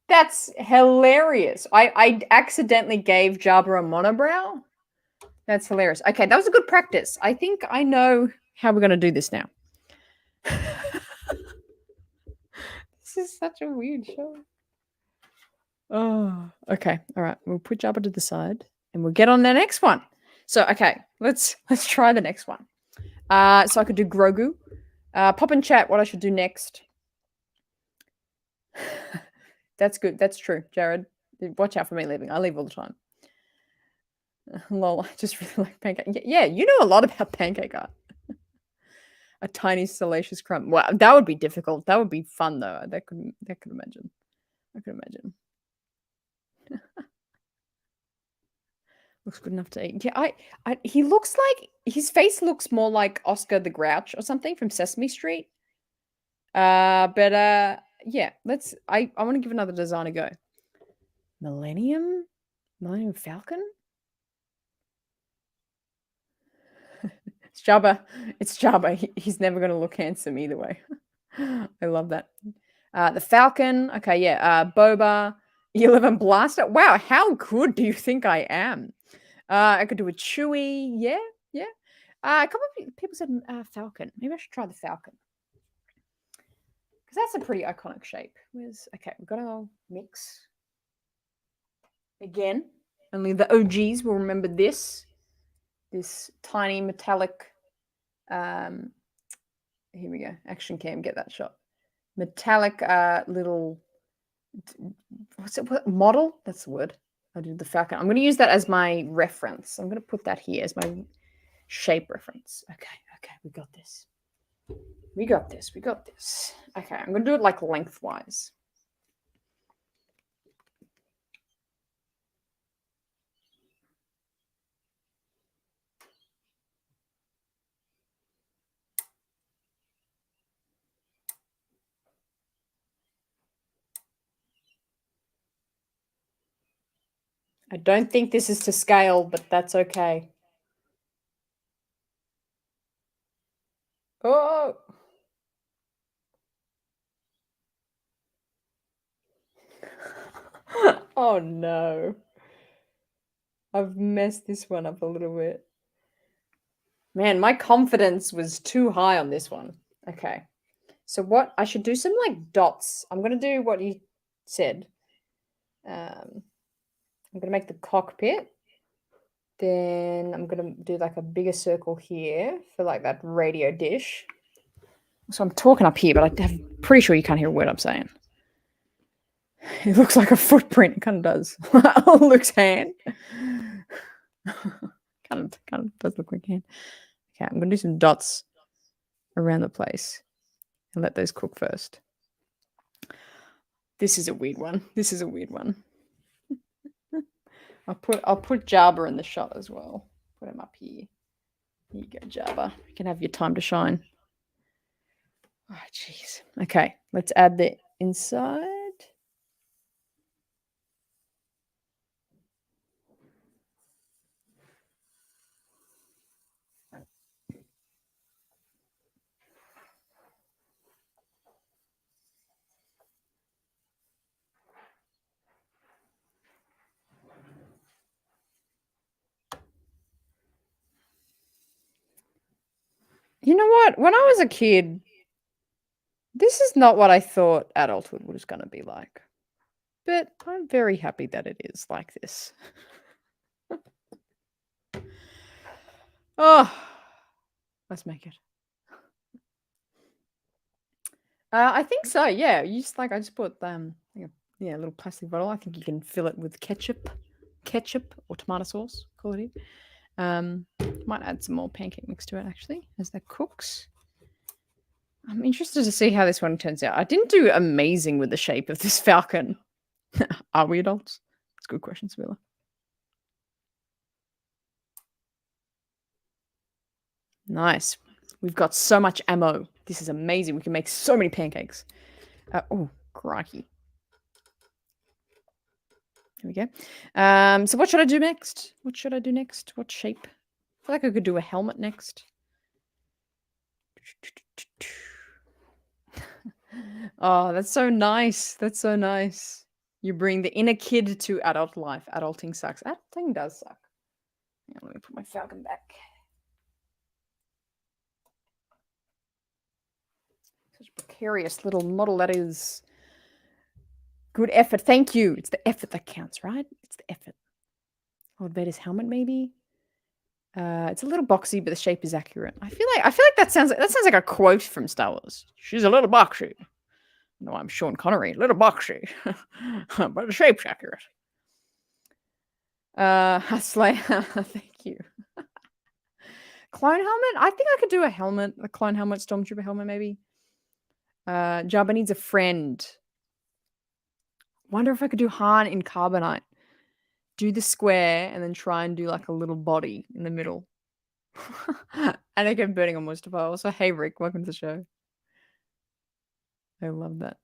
That's hilarious. I accidentally gave Jabba a monobrow. That's hilarious. Okay, that was a good practice. I think I know how we're going to do this now. This is such a weird show. Oh, okay. All right. We'll put Jabba to the side and we'll get on the next one. So, okay, let's try the next one. So I could do Grogu. Pop in chat what I should do next. That's good. That's true, Jared. Watch out for me leaving. I leave all the time. Lol, I just really like pancake. Yeah, you know a lot about pancake art. A tiny salacious crumb. Wow, that would be difficult. That would be fun though. I could imagine. I could imagine. Looks good enough to eat. Yeah, he looks like his face looks more like Oscar the Grouch or something from Sesame Street. But yeah, I want to give another design a go. Millennium Falcon? It's Jabba. It's Jabba. He's never going to look handsome either way. I love that. The Falcon. Okay, yeah. Boba. 11 Blaster. Wow, how good do you think I am? I could do a Chewie. Yeah. A couple of people said Falcon. Maybe I should try the Falcon. Because that's a pretty iconic shape. Okay, we've got our mix. Again, only the OGs will remember this. this tiny metallic, here we go, action cam, get that shot. Metallic little, what's it, model? That's the word. I did the Falcon. I'm going to use that as my reference. I'm going to put that here as my shape reference. Okay, we got this. We got this. Okay, I'm going to do it like lengthwise. I don't think this is to scale, but that's okay. Oh! Oh no. I've messed this one up a little bit. Man, my confidence was too high on this one. Okay. So what, I should do some like dots. I'm going to do what you said. I'm going to make the cockpit. Then I'm going to do like a bigger circle here for like that radio dish. So I'm talking up here, but I'm pretty sure you can't hear a word I'm saying. It looks like a footprint. It kind of does. Luke's hand. kind of does look like a hand. Okay, I'm going to do some dots around the place and let those cook first. This is a weird one. I'll put Jabba in the shot as well. Put him up here. Here you go, Jabba. You can have your time to shine. Oh, jeez. Okay, let's add the inside. You know what? When I was a kid, this is not what I thought adulthood was going to be like. But I'm very happy that it is like this. Oh, let's make it. I think so. Yeah, I just put a little plastic bottle. I think you can fill it with ketchup or tomato sauce. Call it in. Might add some more pancake mix to it actually as that cooks. I'm interested to see how this one turns out. I didn't do amazing with the shape of this falcon. Are we adults? That's a good question, Swilla. Nice. We've got so much ammo. This is amazing. We can make so many pancakes. Oh, crikey. There we go. So what should I do next? What shape? I feel like I could do a helmet next. Oh, that's so nice. You bring the inner kid to adult life. Adulting sucks. Adulting does suck. Yeah, let me put my falcon back. Such a precarious little model that is. Good effort. Thank you. It's the effort that counts, right? It's the effort. Lord Vader's helmet, maybe. It's a little boxy, but the shape is accurate. I feel like that sounds like a quote from Star Wars. She's a little boxy. No, I'm Sean Connery. Little boxy, but the shape's accurate. Slayer. Thank you. Clone helmet. I think I could do a helmet, a clone helmet, stormtrooper helmet, maybe. Jabba needs a friend. Wonder if I could do Han in carbonite. Do the square and then try and do like a little body in the middle. And I kept burning on Mustafa. Also, hey Rick, welcome to the show. I love that.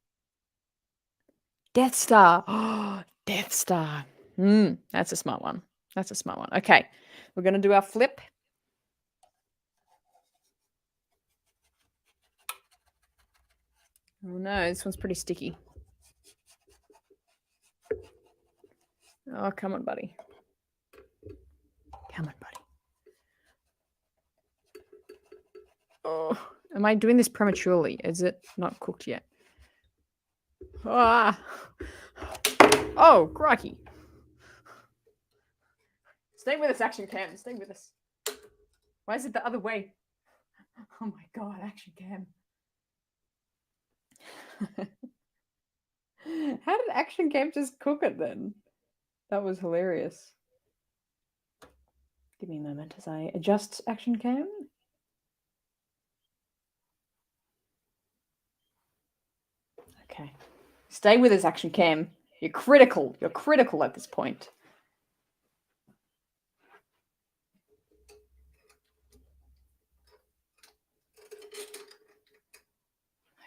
Death Star. Oh, Death Star. That's a smart one. Okay, we're gonna do our flip. Oh no, this one's pretty sticky. Oh, come on, buddy. Oh, am I doing this prematurely? Is it not cooked yet? Ah! Oh, crikey. Stay with us, Action Cam. Stay with us. Why is it the other way? Oh my god, action cam. How did action cam just cook it then? That was hilarious. Give me a moment as I adjust action cam. Okay. Stay with us, action cam. You're critical. You're critical at this point.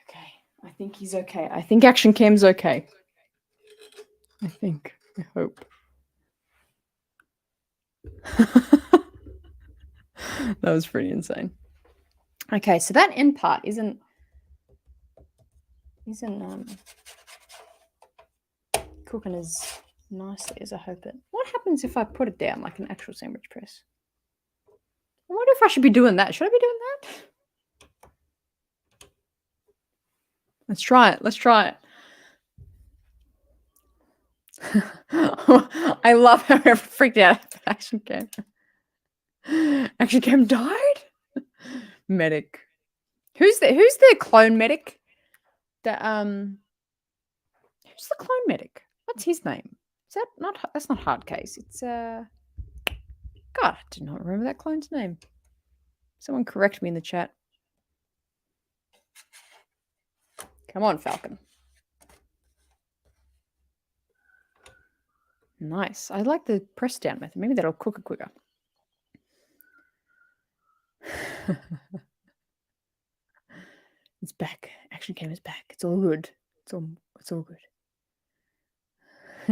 Okay. I think he's okay. I think action cam's okay. I think. I hope. That was pretty insane. Okay, so that end part isn't cooking as nicely as I hope it. What happens if I put it down like an actual sandwich press? I wonder if I should be doing that. Should I be doing that? Let's try it. Let's try it. I love how everyone freaked out after action cam. Action cam died? Medic. Who's the clone medic? Who's the clone medic? What's his name? Is that not that's not Hardcase. It's God, I did not remember that clone's name. Someone correct me in the chat. Come on, Falcon. Nice. I like the press down method. Maybe that'll cook it quicker. It's back. Action cam is back. It's all good. It's all good.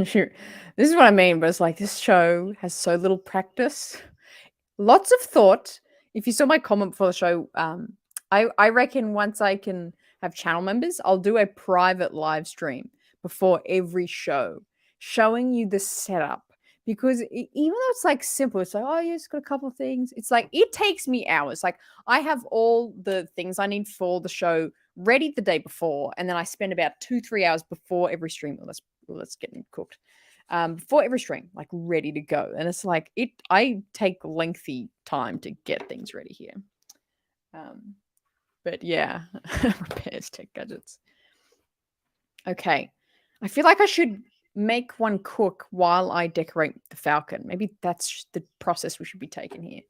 Sure. This is what I mean, but it's like this show has so little practice. Lots of thought. If you saw my comment before the show, I reckon once I can have channel members, I'll do a private live stream before every show, showing you the setup. Because even though it's like simple, it's like, oh, you just got a couple of things. It's like, it takes me hours. Like, I have all the things I need for the show ready the day before. And then I spend about 2-3 hours before every stream. Let's get them cooked. Before every stream, like ready to go. And it's like, I take lengthy time to get things ready here. But yeah, repairs tech gadgets. Okay. I feel like I should make one cook while I decorate the Falcon. Maybe that's the process we should be taking here.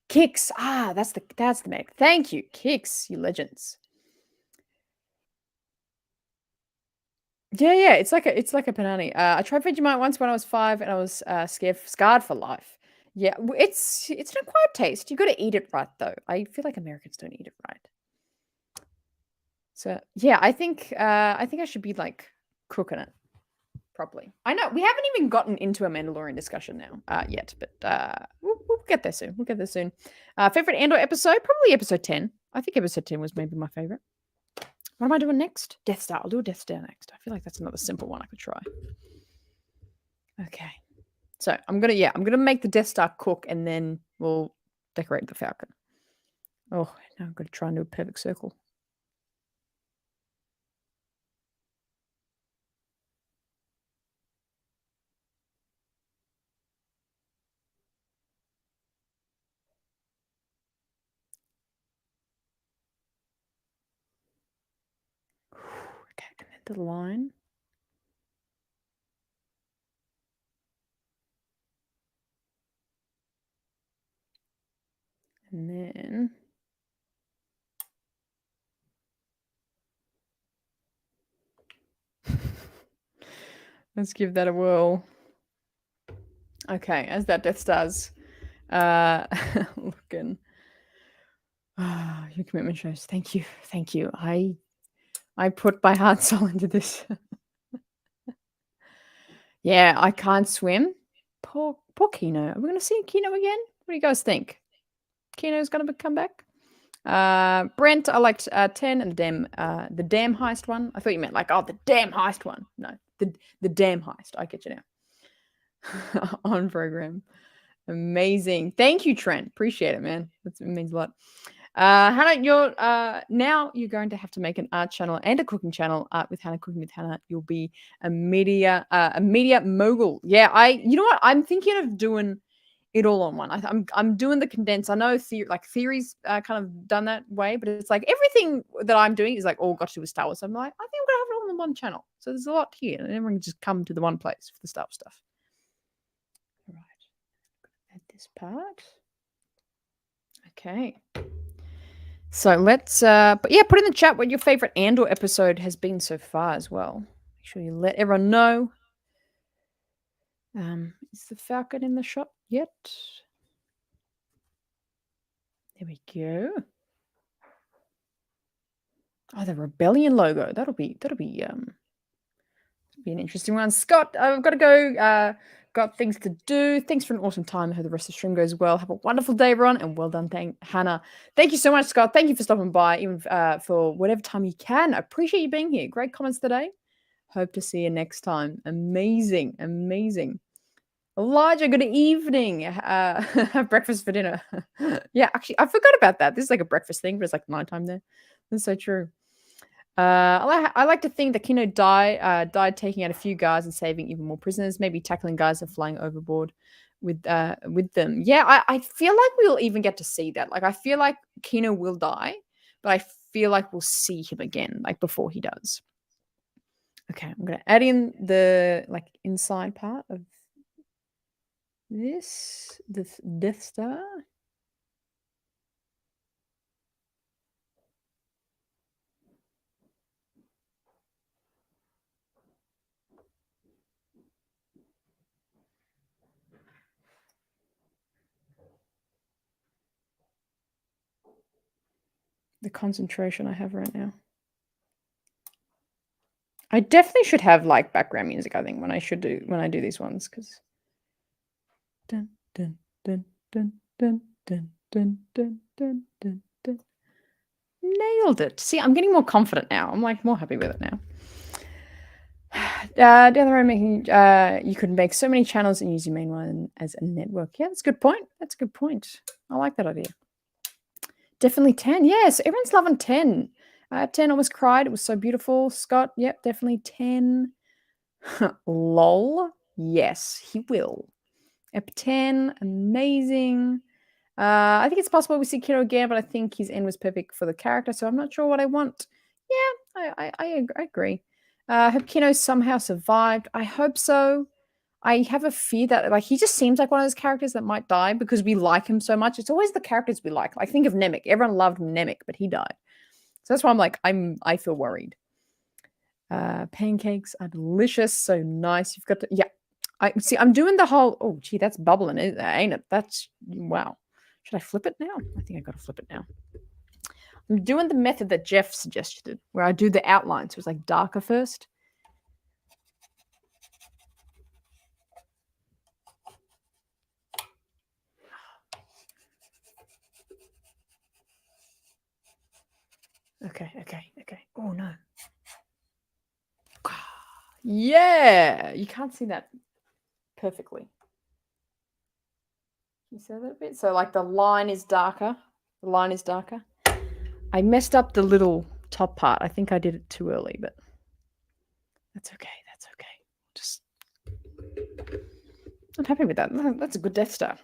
Kicks. Ah, that's the medic. Thank you, Kicks, you legends. Yeah. It's like a panani. I tried Vegemite once when I was 5, and I was scarred for life. Yeah, it's an acquired taste. You got to eat it right, though. I feel like Americans don't eat it right. So yeah, I think I should be like cooking it properly. I know we haven't even gotten into a Mandalorian discussion now yet, but we'll get there soon. We'll get there soon. Favorite Andor episode? Probably episode 10. I think episode 10 was maybe my favorite. What am I doing next? Death Star. I'll do a Death Star next. I feel like that's another simple one I could try. Okay. So I'm gonna make the Death Star cook, and then we'll decorate the Falcon. Oh, now I'm gonna try and do a perfect circle. Okay, and then the line. And then let's give that a whirl. Okay, as that Death Star's looking. Your commitment shows. Thank you. I put my heart and soul into this. Yeah, I can't swim. Poor Kino. Are we going to see Kino again? What do you guys think? Kino's going to come back? Brent, I liked 10 and the damn heist one. I thought you meant like, oh, the damn heist one. No, the damn heist. I get you now. On program. Amazing. Thank you, Trent. Appreciate it, man. It means a lot. Hannah, now you're going to have to make an art channel and a cooking channel. Art with Hannah, cooking with Hannah. You'll be a media mogul. Yeah, you know what? I'm thinking of doing it all on one. I'm doing the condensed. I know theories kind of done that way, but it's like everything that I'm doing is like all got to do with Star Wars. So I'm like, I think I'm gonna have it all on one channel. So there's a lot here, and everyone can just come to the one place for the Star Wars stuff. All right, add this part. Okay. So let's but yeah, put in the chat what your favorite Andor episode has been so far as well. Make sure you let everyone know. Is the Falcon in the shot yet? There we go. Oh, the Rebellion logo. That'll be an interesting one. Scott, I've got to go. Got things to do. Thanks for an awesome time. I hope the rest of the stream goes well. Have a wonderful day, everyone, and well done, Hannah. Thank you so much, Scott. Thank you for stopping by, even for whatever time you can. I appreciate you being here. Great comments today. Hope to see you next time. Amazing, amazing. Elijah, good evening. Have breakfast for dinner. Yeah, actually, I forgot about that. This is like a breakfast thing, but it's like nighttime there. That's so true. I like to think that Kino died taking out a few guards and saving even more prisoners, maybe tackling guys and flying overboard with them. Yeah, I feel like we'll even get to see that. Like, I feel like Kino will die, but I feel like we'll see him again, like before he does. Okay, I'm gonna add in the inside part of this Death Star. The concentration I have right now. I definitely should have like background music, I think, when I do these ones, because dun dun dun dun dun dun dun dun dun dun dun. Nailed it. See, I'm getting more confident now. I'm like more happy with it now. Down the road, you could make so many channels and use your main one as a network. Yeah, that's a good point. That's a good point. I like that idea. Definitely 10. Yes, everyone's loving 10. 10 almost cried. It was so beautiful. Scott, yep, definitely 10. Lol. Yes, he will. Ep 10, amazing. I think it's possible we see Kiro again, but I think his end was perfect for the character, so I'm not sure what I want. Yeah, I agree. I hope Kino somehow survived. I hope so. I have a fear that he just seems like one of those characters that might die because we like him so much. It's always the characters we like. Like, think of Nemec. Everyone loved Nemec, but he died. So that's why I'm like, I feel worried. Pancakes are delicious, so nice. You've got to, yeah. I'm doing the whole, oh gee, that's bubbling, ain't it? That's, wow. Should I flip it now? I think I gotta flip it now. I'm doing the method that Jeff suggested, where I do the outline. So it's like darker first. Okay. Oh no. Yeah, you can't see that perfectly. Can you see that a bit? So like the line is darker. The line is darker. I messed up the little top part. I think I did it too early, but that's okay. That's okay. Just I'm happy with that. That's a good Death Star.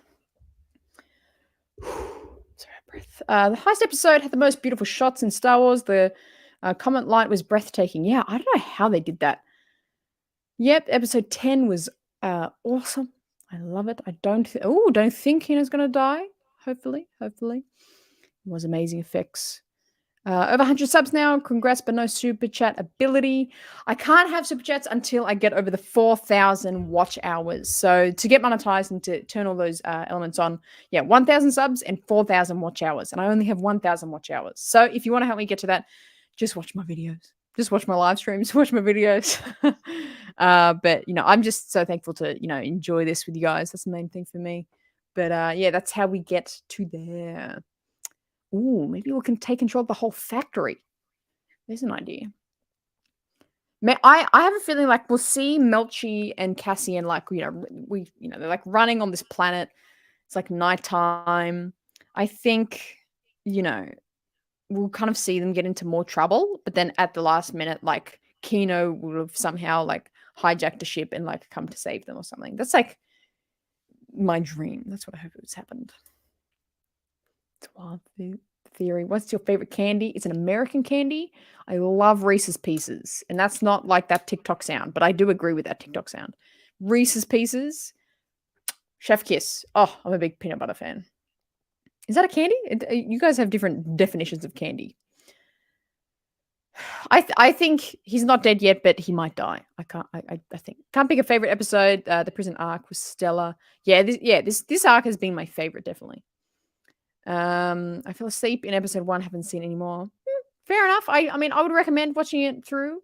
Sorry, breath. The heist episode had the most beautiful shots in Star Wars. The comment light was breathtaking. Yeah, I don't know how they did that. Yep, episode 10 was awesome. I love it. I don't think Hina's gonna die. Hopefully. It was amazing effects. Over 100 subs now. Congrats, but no super chat ability. I can't have super chats until I get over the 4,000 watch hours. So to get monetized and to turn all those elements on, 1,000 subs and 4,000 watch hours. And I only have 1,000 watch hours. So if you want to help me get to that, just watch my videos. Just watch my live streams, watch my videos. But, I'm just so thankful to, enjoy this with you guys. That's the main thing for me. But, that's how we get to there. Ooh, maybe we can take control of the whole factory. There's an idea. I have a feeling like we'll see Melchi and Cassian they're like running on this planet. It's like nighttime. I think you know, we'll kind of see them get into more trouble, but then at the last minute, like Kino would have somehow like hijacked a ship and like come to save them or something. That's like my dream. That's what I hope it's happened. Wild theory. What's your favorite candy? It's an American candy. I love Reese's Pieces, and that's not like that TikTok sound, but I do agree with that TikTok sound. Reese's Pieces, Chef Kiss. Oh, I'm a big peanut butter fan. Is that a candy? You guys have different definitions of candy. I think he's not dead yet, but he might die. I can't. I think can't pick a favorite episode. The prison arc was stellar. This arc has been my favorite, definitely. I fell asleep in episode 1, haven't seen any more. Fair enough. I mean, I would recommend watching it through.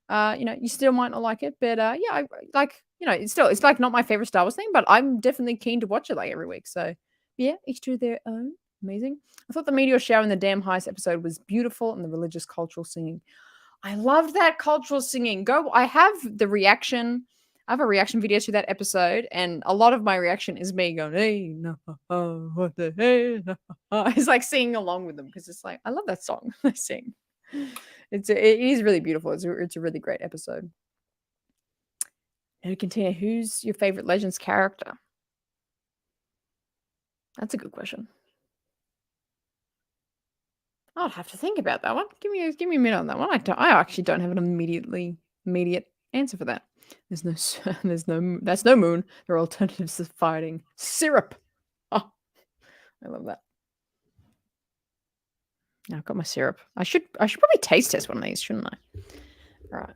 You still might not like it, but yeah, I like, it's like not my favorite Star Wars thing, but I'm definitely keen to watch it like every week. So yeah, each to their own. Amazing. I thought the meteor shower in the Damn Heist episode was beautiful, and the religious cultural singing. I loved that cultural singing. I have the reaction. I have a reaction video to that episode, and a lot of my reaction is me going, "Hey, no, what the hey?" No. It's like singing along with them because it's like I love that song. I sing. It is really beautiful. It's a really great episode. And continue. Who's your favorite Legends character? That's a good question. I'll have to think about that one. Give me a minute on that one. I actually don't have an immediate answer for that. That's no moon. There are alternatives to fighting. Syrup. Oh, I love that. Now I've got my syrup. I should probably taste test one of these, shouldn't I? All right.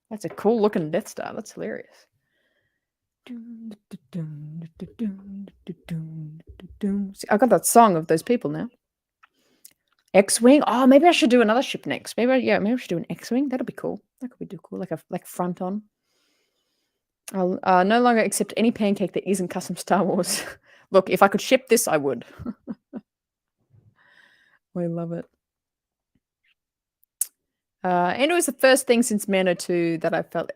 That's a cool looking Death Star. That's hilarious. See, I got that song of those people now. X-wing. Oh, maybe I should do another ship next. Maybe I should do an X-wing. That'll be cool. That could be cool, like front on. I'll no longer accept any pancake that isn't custom Star Wars. Look, if I could ship this, I would. I love it. And it was the first thing since Mando 2 that I felt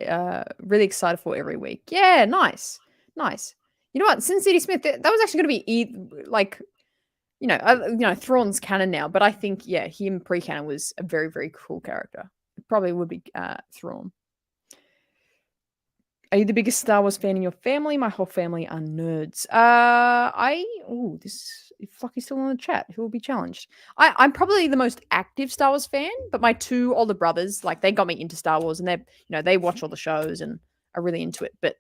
really excited for every week. Yeah, nice. You know what? Sin City Smith, that was actually going to be like, Thrawn's canon now, but I think, yeah, him pre-canon was a very, very cool character. It probably would be Thrawn. Are you the biggest Star Wars fan in your family? My whole family are nerds. If Flocky's still in the chat, who will be challenged? I'm probably the most active Star Wars fan, but my 2 older brothers, like, they got me into Star Wars, and they watch all the shows and are really into it. But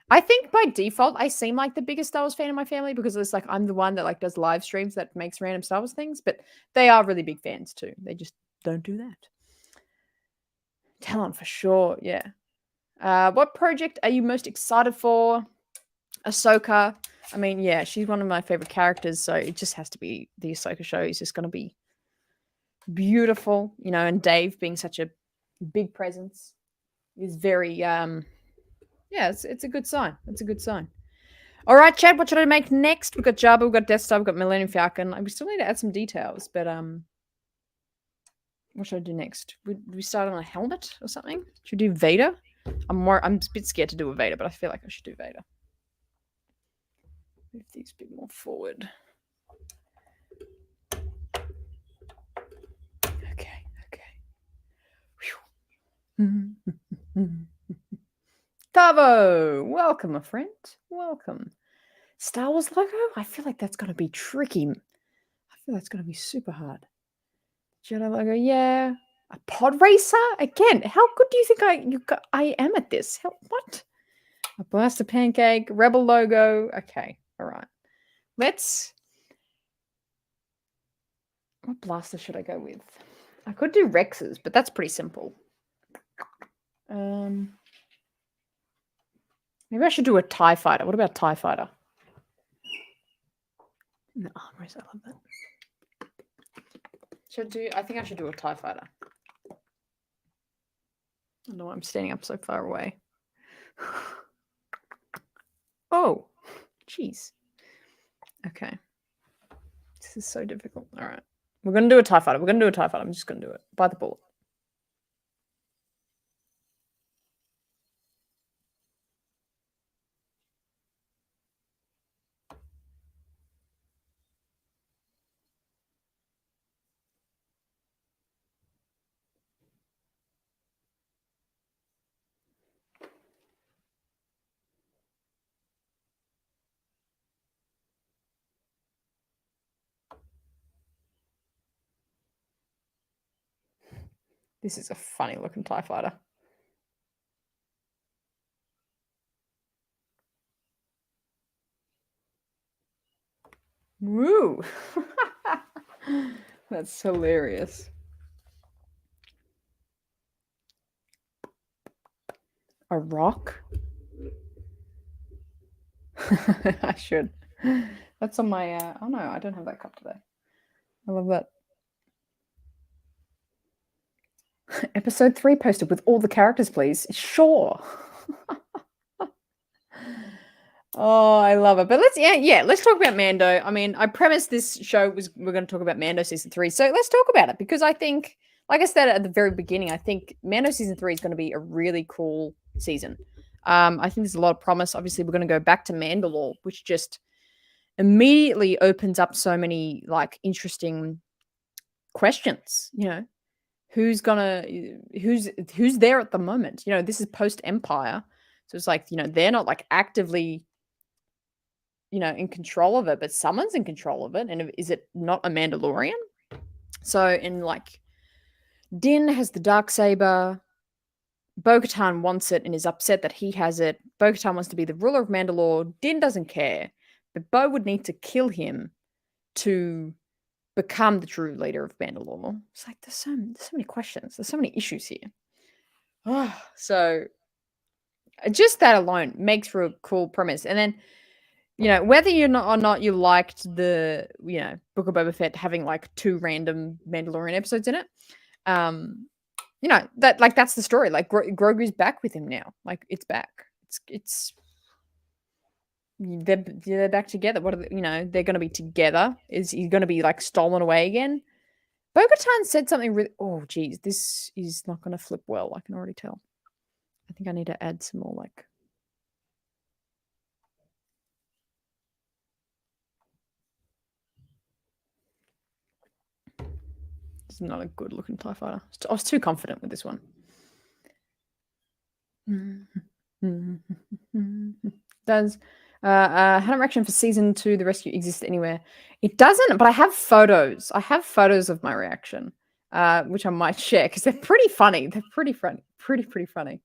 I think by default I seem like the biggest Star Wars fan in my family because it's like I'm the one that like does live streams that makes random Star Wars things, but they are really big fans too. They just don't do that. Talent for sure, yeah. What project are you most excited for? Ahsoka. I mean, yeah, she's one of my favorite characters, so it just has to be the Ahsoka show. Is just going to be beautiful, and Dave being such a big presence is very, yeah, it's a good sign. It's a good sign. All right, Chad, what should I make next? We've got Jabba, we've got Death Star, we've got Millennium Falcon. We still need to add some details, but what should I do next? Would we start on a helmet or something? Should we do Vader? I'm a bit scared to do a Vader, but I feel like I should do Vader. Move these a bit more forward. Okay. Tavo, welcome, my friend. Welcome. Star Wars logo? I feel like that's going to be tricky. I feel that's going to be super hard. Jedi logo, yeah. A pod racer? Again, how good do you think I am at this? What? A blaster pancake, rebel logo. Okay, all right. What blaster should I go with? I could do Rex's, but that's pretty simple. Maybe I should do a TIE fighter. What about TIE fighter? The armors, I love that. I think I should do a TIE fighter. I don't know why I'm standing up so far away. Oh, jeez. Okay. This is so difficult. All right. We're going to do a TIE fighter. I'm just going to do it. By the bullet. This is a funny looking TIE fighter. Woo! That's hilarious. A rock? I should. That's on my. Oh no, I don't have that cup today. I love that. Episode 3 posted with all the characters, please. Sure. Oh, I love it. But let's talk about Mando. I mean, I premised this show was we're going to talk about Mando season 3. So let's talk about it because I think, like I said at the very beginning, I think Mando season 3 is going to be a really cool season. I think there's a lot of promise. Obviously, we're going to go back to Mandalore, which just immediately opens up so many like interesting questions. Who's there at the moment? This is post Empire, so it's like they're not like actively in control of it, but someone's in control of it. And is it not a Mandalorian? So in like Din has the Darksaber. Bo-Katan wants it and is upset that he has it. Bo-Katan wants to be the ruler of Mandalore. Din doesn't care, but Bo would need to kill him to become the true leader of Mandalore. It's like there's so many questions. There's so many issues here. So just that alone makes for a cool premise. And then whether or not you liked the, Book of Boba Fett having like 2 random Mandalorian episodes in it, that's the story. Like Grogu's back with him now. Like it's back. They're back together. What are they're going to be together? Is he going to be like stolen away again? Bo-Katan said something really. Oh, geez, this is not going to flip well. I can already tell. I think I need to add some more like. This is not a good looking TIE fighter. I was too confident with this one. Does Hannah reaction for season 2 The Rescue exist anywhere? It doesn't, but I have photos. I have photos of my reaction, which I might share because they're pretty funny. They're pretty funny. Pretty funny.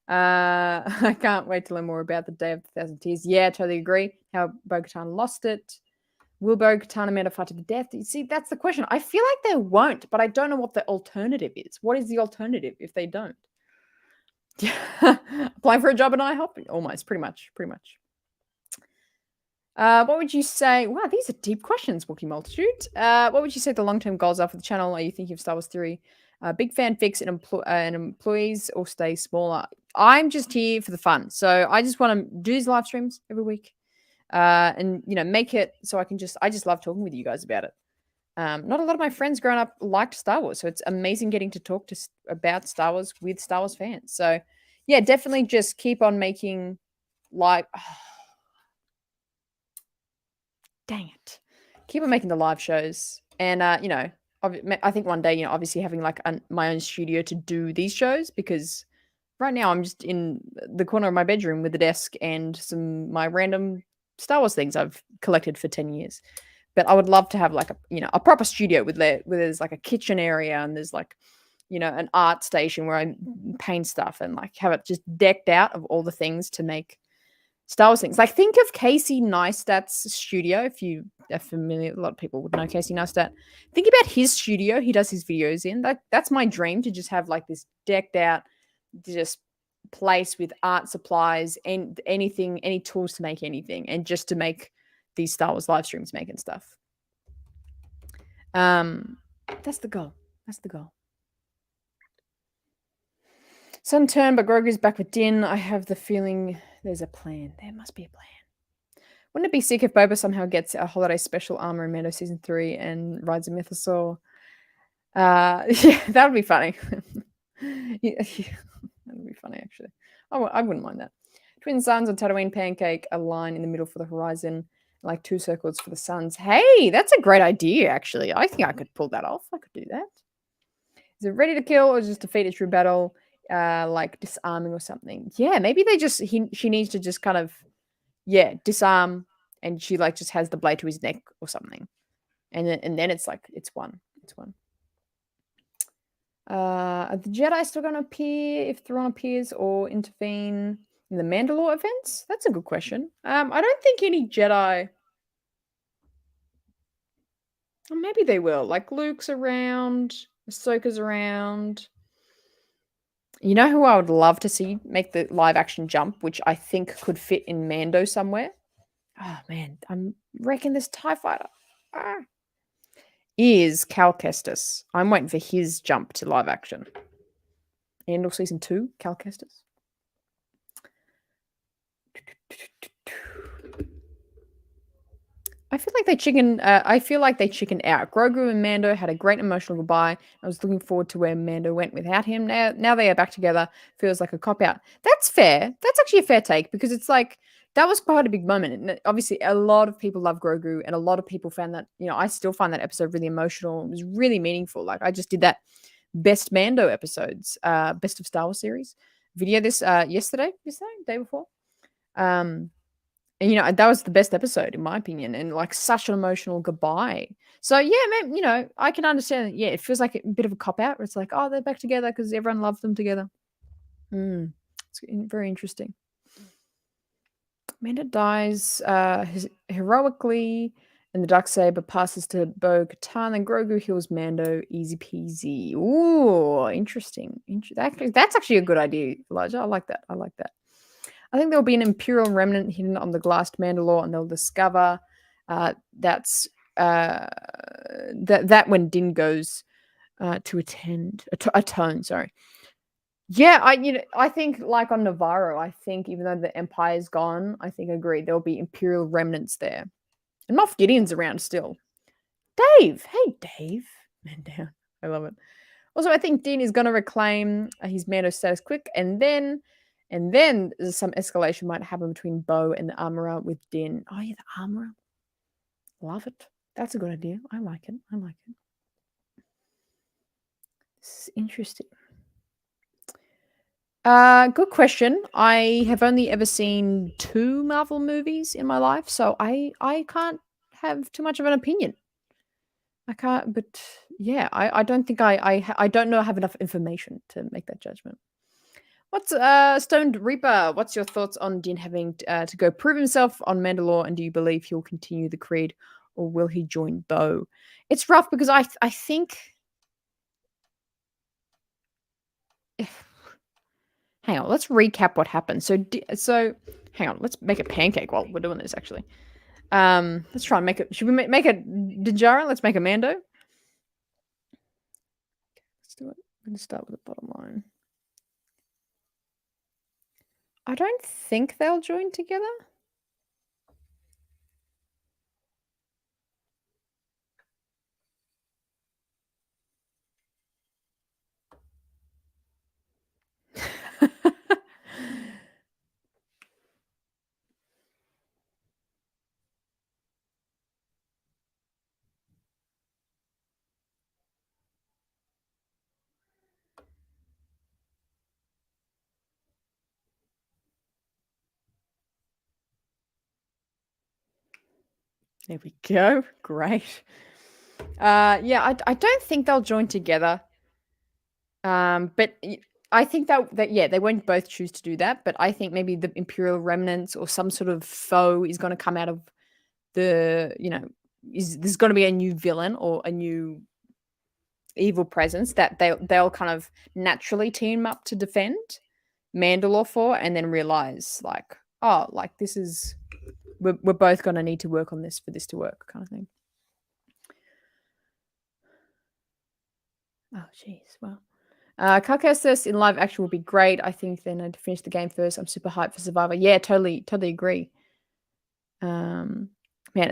I can't wait to learn more about the Day of the Thousand Tears. Yeah, I totally agree. How Bo-Katan lost it. Will Bo-Katan and Amanda fight to the death? You see, that's the question. I feel like they won't, but I don't know what the alternative is. What is the alternative if they don't? Applying for a job in IHOP? Almost, pretty much. What would you say? Wow, these are deep questions, Wookiee Multitude. What would you say the long-term goals are for the channel? Are you thinking of Star Wars 3? Big fan fix and employees or stay smaller? I'm just here for the fun. So I just want to do these live streams every week. And make it so I just love talking with you guys about it. Not a lot of my friends growing up liked Star Wars, so it's amazing getting to talk about Star Wars with Star Wars fans. So yeah, definitely just keep on making live. Dang it, keep on making the live shows, and I think one day obviously having like my own studio to do these shows, because right now I'm just in the corner of my bedroom with a desk and my random Star Wars things I've collected for 10 years. But I would love to have like a proper studio where there's like a kitchen area and there's like, an art station where I paint stuff and like have it just decked out of all the things to make Star Wars things. Like think of Casey Neistat's studio. If you are familiar, a lot of people would know Casey Neistat. Think about his studio he does his videos in. That's my dream, to just have like this decked out, just place with art supplies and anything, any tools to make anything, and just to make these Star Wars live streams making stuff. That's the goal. Sun turn, but Grogu's back with Din. I have the feeling there's a plan. There must be a plan. Wouldn't it be sick if Boba somehow gets a holiday special armor in Mando season 3 and rides a mythosaur? Yeah, that would be funny. Yeah, that would be funny, actually. Oh, I wouldn't mind that. Twin suns on Tatooine pancake, a line in the middle for the horizon, like 2 circles for the suns. Hey, that's a great idea, actually. I think I could pull that off. I could do that. Is it ready to kill or just defeat a true battle, like disarming or something? Yeah, maybe she needs to just kind of, disarm, and she like just has the blade to his neck or something. And then it's like, it's one. Are the Jedi still going to appear if Thrawn appears or intervene in the Mandalore events? That's a good question. I don't think any Jedi. Or maybe they will. Like Luke's around, Ahsoka's around. You know who I would love to see make the live action jump, which I think could fit in Mando somewhere? Oh man, I'm wrecking this TIE fighter. Ah. Is Cal Kestis. I'm waiting for his jump to live action. Andor season 2, Cal Kestis. I feel like they chickened out. Grogu and Mando had a great emotional goodbye. I was looking forward to where Mando went without him. Now they are back together. Feels like a cop out. That's fair. That's actually a fair take because it's like that was quite a big moment. And obviously, a lot of people love Grogu, and a lot of people found that. I still find that episode really emotional. It was really meaningful. Like I just did that best Mando episodes, best of Star Wars series video this yesterday, day before. And that was the best episode in my opinion, and like such an emotional goodbye. So yeah, man, I can understand that. Yeah, it feels like a bit of a cop out. Where it's like, oh, they're back together because everyone loved them together. It's very interesting. Amanda dies heroically, and the Darksaber passes to Bo-Katan, and Grogu heals Mando, easy peasy. Ooh, interesting. That's actually a good idea, Elijah. I like that. I think there'll be an Imperial remnant hidden on the glassed Mandalore, and they'll discover that when Din goes to atone. Sorry. Yeah, I think like on Navarro, I think even though the Empire's gone, I think agreed there'll be Imperial remnants there, and Moff Gideon's around still. Dave, hey Dave, man down. I love it. Also, I think Din is going to reclaim his Mando status quick, and then some escalation might happen between Bo and the Armorer with Din. Oh yeah, the Armorer. Love it. That's a good idea. I like it. This is interesting. Good question. I have only ever seen 2 Marvel movies in my life, so I can't have too much of an opinion. I can't, but yeah, I don't think I don't know I have enough information to make that judgment. What's Stoned Reaper? What's your thoughts on Din having to go prove himself on Mandalore, and do you believe he'll continue the creed, or will he join Bo? It's rough because I think. Hang on, let's recap what happened. So hang on, let's make a pancake while we're doing this. Actually, let's try and make it. Should we make a Djarin? Let's make a Mando. Let's do it. I'm gonna start with the bottom line. I don't think they'll join together. There we go. Great. Yeah, I don't think they'll join together. But I think that yeah, they won't both choose to do that. But I think maybe the Imperial remnants or some sort of foe is going to come out of the there's going to be a new villain or a new evil presence that they'll kind of naturally team up to defend Mandalore for, and then realize like, oh, like this is we're both going to need to work on this for this to work, kind of thing. Oh, jeez, wow. Carcassus in live action would be great. I think they need to finish the game first. I'm super hyped for Survivor. Yeah, totally agree. Man,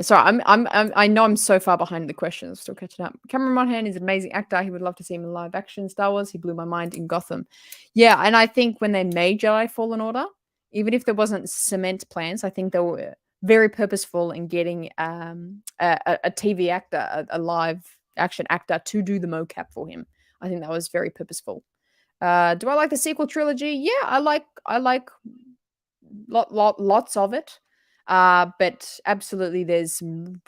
sorry, I know I'm so far behind the questions. Still catching up. Cameron Monaghan is an amazing actor. He would love to see him in live action Star Wars. He blew my mind in Gotham. Yeah, and I think when they made Jedi Fallen Order, even if there wasn't cement plans, I think they were very purposeful in getting a TV actor, a live action actor, to do the mocap for him. I think that was very purposeful. Do I like the sequel trilogy? Yeah, I like lots of it. But absolutely, there's some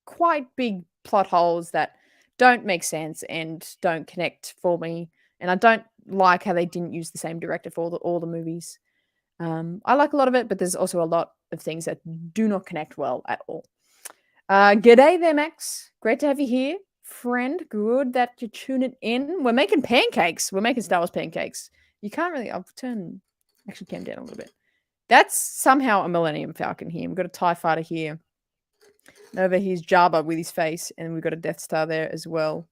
quite big plot holes that don't make sense and don't connect for me. and I don't like how they didn't use the same director for all the movies. I like a lot of it, but there's also a lot of things that do not connect well at all. G'day there, Max. Great to have you here, friend. Good that you're tuning in. We're making pancakes. We're making Star Wars pancakes. You can't really. I'll actually came down a little bit. That's somehow a Millennium Falcon here. We've got a TIE fighter here. And over here's Jabba with his face, and we've got a Death Star there as well.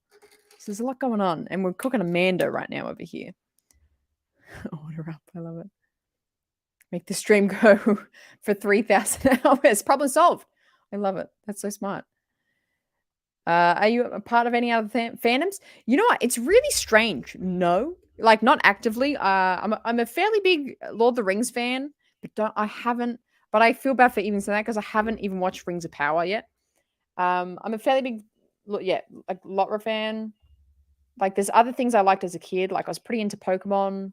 So there's a lot going on, and we're cooking a Mando right now over here. Order up. I love it. Make the stream go for 3,000 hours. Problem solved. I love it. That's so smart. Are you a part of any other fandoms? You know what? It's really strange. No, like not actively. I'm a fairly big Lord of the Rings fan, but I haven't. But I feel bad for even saying that because I haven't even watched Rings of Power yet. I'm a fairly big, like Lotra fan. Like there's other things I liked as a kid. Like I was pretty into Pokemon.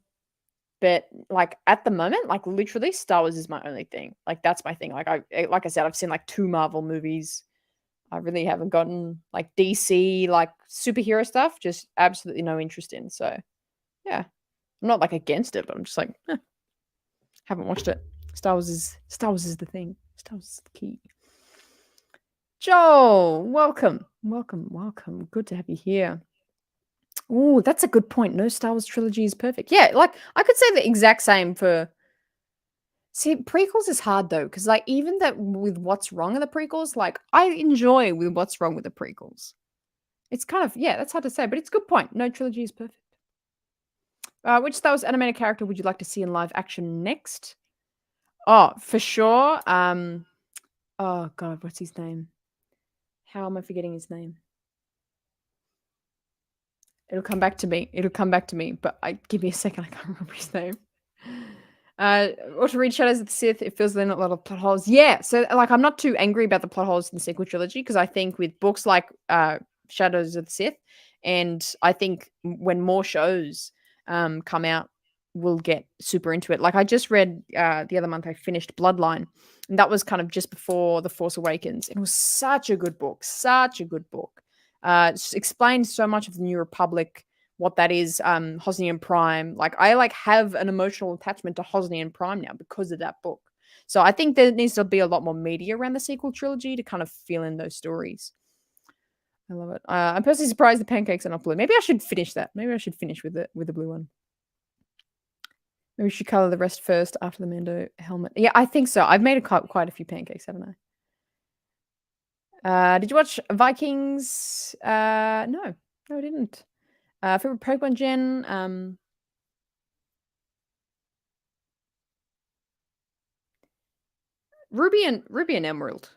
But like at the moment, like literally Star Wars is my only thing. Like that's my thing. Like I said, I've seen like 2 Marvel movies. I really haven't gotten like DC, like superhero stuff, just absolutely no interest in. So yeah. I'm not like against it, but I'm just like, haven't watched it. Star Wars is the thing. Star Wars is the key. Joel, welcome. Good to have you here. Oh, that's a good point. No Star Wars trilogy is perfect. Yeah, like I could say the exact same for. See, prequels is hard though, because like even that with what's wrong in the prequels, like I enjoy with what's wrong with the prequels. It's kind of that's hard to say, but it's a good point. No trilogy is perfect. Which Star Wars animated character would you like to see in live action next? Oh, for sure. Oh God, what's his name? How am I forgetting his name? It'll come back to me. But give me a second. I can't remember his name. Or to read Shadows of the Sith, it feels like a lot of plot holes. Yeah, so like I'm not too angry about the plot holes in the sequel trilogy because I think with books like Shadows of the Sith, and I think when more shows come out, we'll get super into it. Like I just read the other month, I finished Bloodline, and that was kind of just before The Force Awakens. It was such a good book, explained so much of the New Republic, what that is, Hosnian Prime. Like I have an emotional attachment to Hosnian Prime now because of that book. So I think there needs to be a lot more media around the sequel trilogy to kind of fill in those stories. I love it. I'm personally surprised the pancakes are not blue. Maybe I should finish that. Maybe I should finish with the blue one. Maybe we should color the rest first after the Mando helmet. Yeah, I think so. I've made quite a few pancakes, haven't I? Did you watch Vikings? No, I didn't. Favorite Pokemon gen? Ruby and Emerald.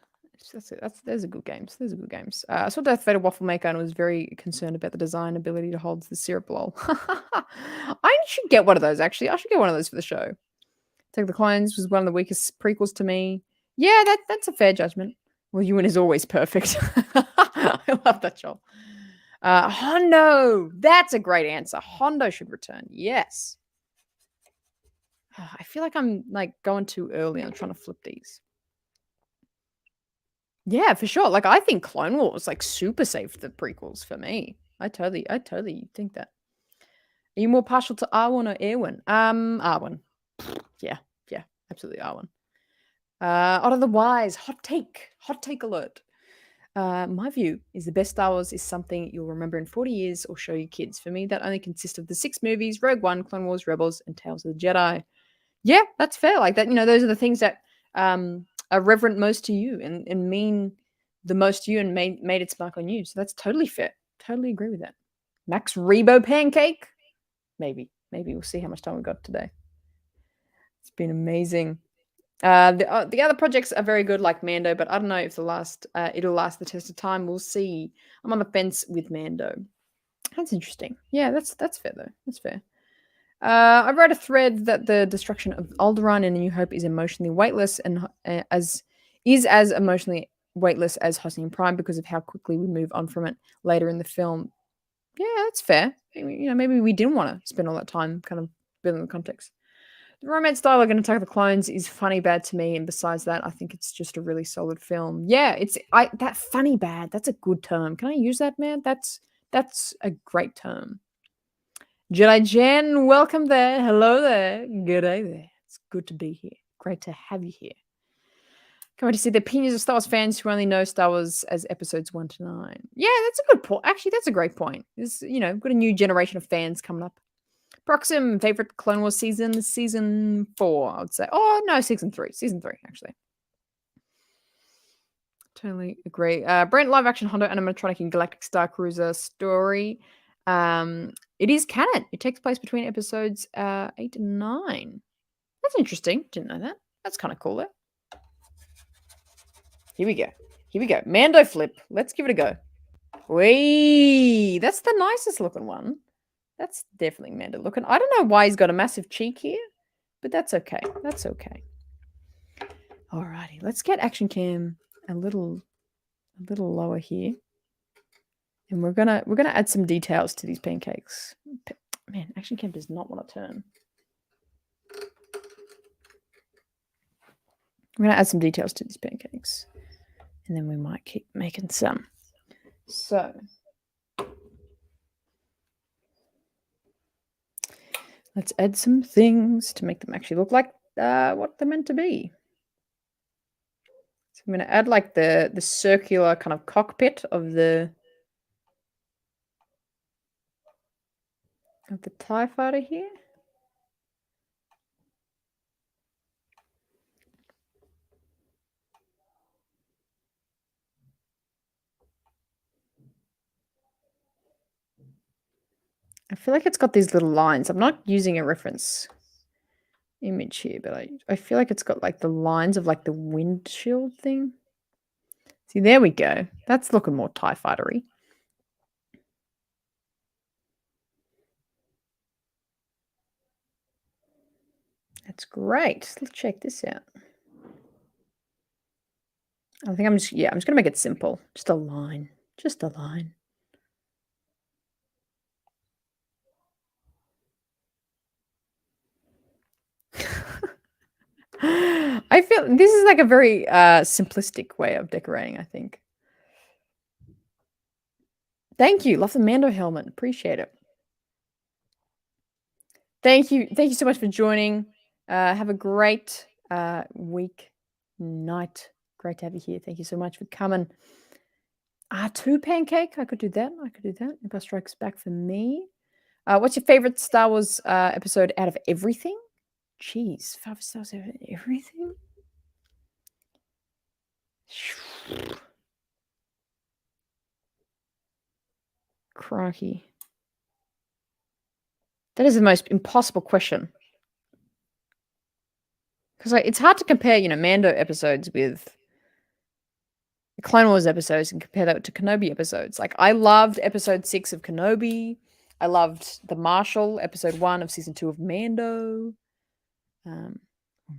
Those are good games. I saw Darth Vader Waffle Maker and was very concerned about the design ability to hold the syrup lol. I should get one of those actually. I should get one of those for the show. Attack of the Clones was one of the weakest prequels to me. Yeah, that's a fair judgment. Well, Ewan is always perfect. I love that, Joel. Hondo. That's a great answer. Hondo should return. Yes. I feel like I'm like going too early. I'm trying to flip these. Yeah, for sure. Like I think Clone Wars like super safe the prequels for me. I totally think that. Are you more partial to R1 or Erwin? R1. Yeah, absolutely R1. Out of the Wise, hot take alert. My view is the best Star Wars is something you'll remember in 40 years or show your kids. For me, that only consists of the 6 movies, Rogue One, Clone Wars, Rebels, and Tales of the Jedi. Yeah, that's fair. Like that, those are the things that are reverent most to you and mean the most to you and made its mark on you. So that's totally fair. Totally agree with that. Max Rebo pancake? Maybe. We'll see how much time we got today. It's been amazing. The other projects are very good, like Mando, but I don't know if it'll last the test of time. We'll see. I'm on the fence with Mando. That's interesting. Yeah, that's fair though. That's fair. I read a thread that the destruction of Alderaan in A New Hope is emotionally weightless and as emotionally weightless as Hosnian Prime because of how quickly we move on from it later in the film. Yeah, that's fair. Maybe we didn't want to spend all that time kind of building the context. The romance dialogue in Attack of the Clones is funny bad to me, and besides that, I think it's just a really solid film. Yeah, that funny bad. That's a good term. Can I use that, man? That's a great term. Jedi Jen, welcome there. Hello there. Good day there. It's good to be here. Great to have you here. Can't wait to see the opinions of Star Wars fans who only know Star Wars as episodes 1 to 9. Yeah, that's a good point. Actually, that's a great point. There's, we've got a new generation of fans coming up. Proxim, favorite Clone Wars season 4, I would say. Oh, no, season 3, actually. Totally agree. Brent, live action Hondo animatronic in Galactic Star Cruiser story. It is canon. It takes place between episodes 8 and 9. That's interesting. Didn't know that. That's kind of cool, though. Here we go. Mando flip. Let's give it a go. Wee! That's the nicest looking one. That's definitely Mando looking. I don't know why he's got a massive cheek here, but that's okay. That's okay. Alrighty, let's get action cam a little lower here. And we're gonna add some details to these pancakes. Man, action cam does not want to turn. We're gonna add some details to these pancakes. And then we might keep making some. So let's add some things to make them actually look like what they're meant to be. So I'm going to add like the circular kind of cockpit of the TIE fighter here. I feel like it's got these little lines. I'm not using a reference image here, but I feel like it's got like the lines of like the windshield thing. See, there we go. That's looking more TIE fighter-y. That's great. Let's check this out. I think I'm just going to make it simple. Just a line. Just a line. I feel this is like a very simplistic way of decorating, I think. Thank you. Love the Mando helmet. Appreciate it. Thank you. Thank you so much for joining. Have a great week, night. Great to have you here. Thank you so much for coming. 2 pancake. I could do that. Empire Strikes Back for me. What's your favorite Star Wars episode out of everything? Jeez, 5 Star Wars out of everything? Crikey. That is the most impossible question. Because it's hard to compare, Mando episodes with the Clone Wars episodes and compare that to Kenobi episodes. Like, I loved episode 6 of Kenobi. I loved the Marshal, episode 1 of season 2 of Mando. I'm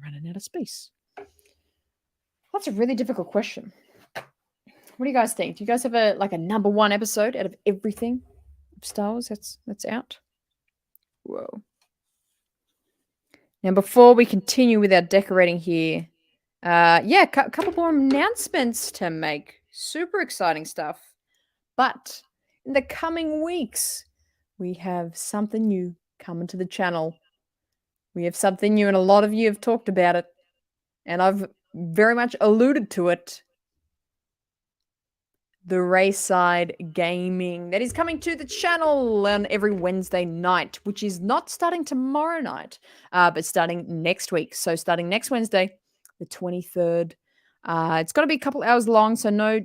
running out of space. That's a really difficult question. What do you guys think? Do you guys have a number 1 episode out of everything of Star Wars that's out? Whoa. Now, before we continue with our decorating here, a couple more announcements to make. Super exciting stuff. But in the coming weeks, we have something new coming to the channel. We have something new, and a lot of you have talked about it. And I've very much alluded to it. The RaeSide gaming that is coming to the channel on every Wednesday night, which is not starting tomorrow night, but starting next week. So starting next Wednesday, the 23rd. It's going to be a couple hours long, so no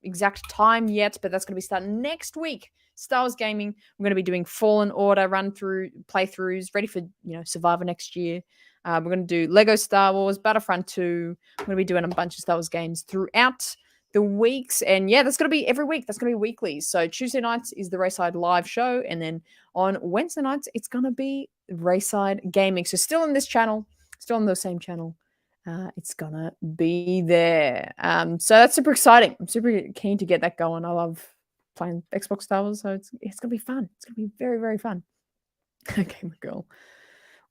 exact time yet, but that's going to be starting next week. Star Wars gaming. We're going to be doing Fallen Order playthroughs, ready for Survivor next year. We're going to do Lego Star Wars, Battlefront 2. We're going to be doing a bunch of Star Wars games throughout the weeks, and that's going to be every week. That's going to be weekly. So Tuesday nights is the RaeSide live show, and then on Wednesday nights it's going to be RaeSide gaming. So still on this channel, still on the same channel. It's gonna be there. So that's super exciting. I'm super keen to get that going. I love playing Xbox Star Wars, so it's gonna be fun. It's gonna be very, very fun. Okay, my girl.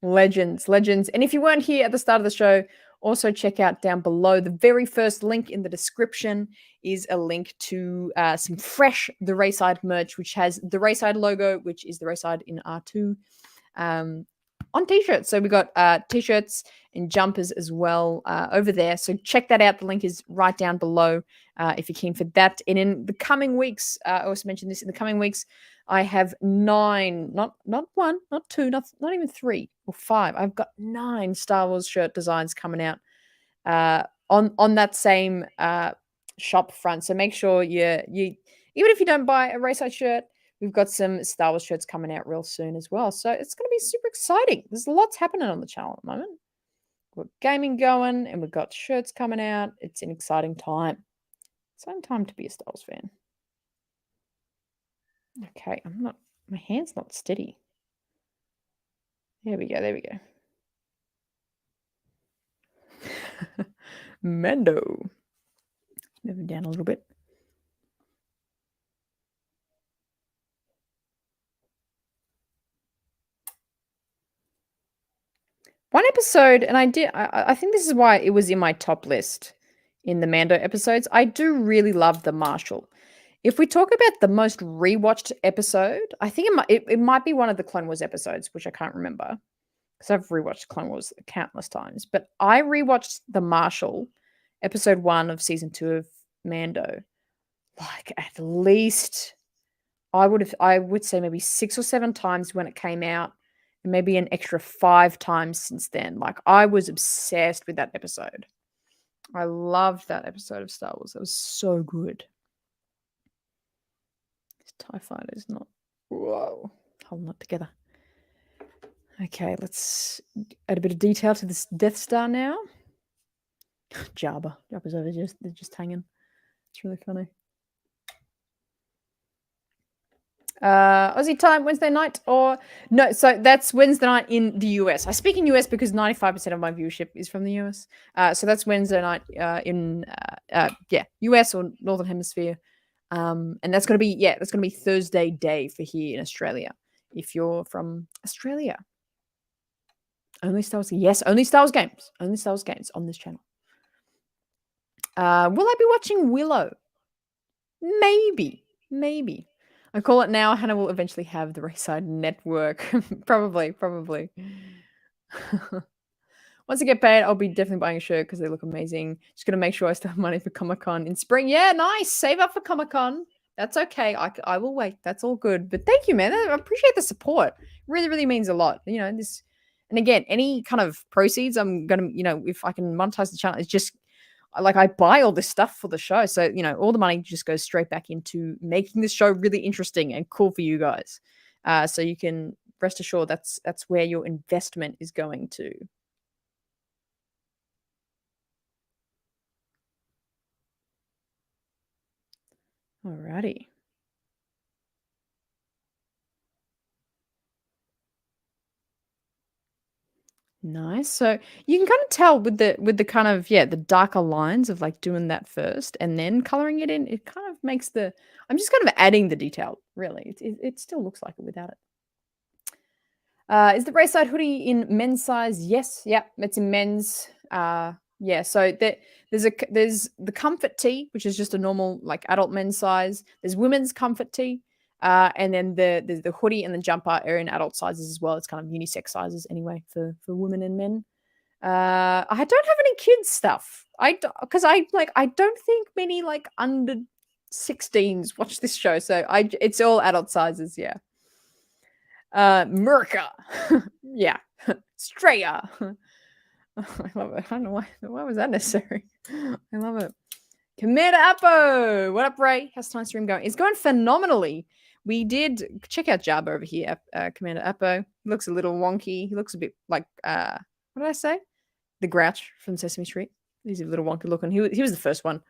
Legends. And if you weren't here at the start of the show, also check out down below. The very first link in the description is a link to some fresh The RaeSide merch, which has the RaeSide logo, which is the RaeSide in R2, on t-shirts. So we got t-shirts and jumpers as well over there. So check that out. The link is right down below if you're keen for that. And in the coming weeks, I also mentioned this, in the coming weeks, I have 9, not 1, not 2, not even 3 or 5. I've got 9 Star Wars shirt designs coming out on that same shop front. So make sure you even if you don't buy a RaeSide shirt, we've got some Star Wars shirts coming out real soon as well. So it's going to be super exciting. There's lots happening on the channel at the moment. We've got gaming going and we've got shirts coming out. It's an exciting time. Exciting time to be a Star Wars fan. Okay, my hand's not steady. There we go. Mando. Move him down a little bit. One episode, and I think this is why it was in my top list in the Mando episodes. I do really love the Marshal. If we talk about the most rewatched episode, I think it might be one of the Clone Wars episodes, which I can't remember because I've rewatched Clone Wars countless times. But I rewatched the Marshal, episode 1 of season 2 of Mando, like at least I would say maybe 6 or 7 times when it came out, and maybe an extra 5 times since then. Like I was obsessed with that episode. I loved that episode of Star Wars. That was so good. This TIE fighter is not. Whoa. Holding it together. Okay, let's add a bit of detail to this Death Star now. Jabba's over they're just hanging. It's really funny. Aussie time, Wednesday night, or no, so that's Wednesday night in the US. I speak in US because 95% of my viewership is from the US. So that's Wednesday night in US or Northern Hemisphere. And that's gonna be Thursday day for here in Australia. If you're from Australia. Only Star Wars, yes, only Star Wars games. Only Star Wars games on this channel. Will I be watching Willow? Maybe. I call it now. Hannah will eventually have the RaeSide network. Probably. Once I get paid, I'll be definitely buying a shirt because they look amazing. Just gonna make sure I still have money for Comic-Con in spring. Yeah, nice. Save up for Comic-Con. That's okay. I will wait. That's all good. But thank you, man. I appreciate the support. Really, really means a lot. You know, this, and again, any kind of proceeds I'm gonna, if I can monetize the channel, it's just like I buy all this stuff for the show. So, all the money just goes straight back into making this show really interesting and cool for you guys. So you can rest assured that's where your investment is going to. Alrighty. Nice. So you can kind of tell with the kind of the darker lines of like doing that first and then coloring it in. It kind of makes I'm just kind of adding the detail. Really, it still looks like it without it. Is the RaeSide hoodie in men's size? Yes. Yeah, it's in men's. Yeah. So there's the comfort tee, which is just a normal like adult men's size. There's women's comfort tee. And then the hoodie and the jumper are in adult sizes as well. It's kind of unisex sizes anyway for women and men. I don't have any kids stuff. I don't think many like under 16s watch this show. So it's all adult sizes. Yeah. Murka. Yeah. Straya. I love it. I don't know why was that necessary. I love it. Commander Appo. What up, Ray? How's time stream going? It's going phenomenally. We did check out Jabba over here, Commander Appo. He looks a little wonky. He looks a bit like what did I say? The Grouch from Sesame Street. He's a little wonky looking. He was the first one.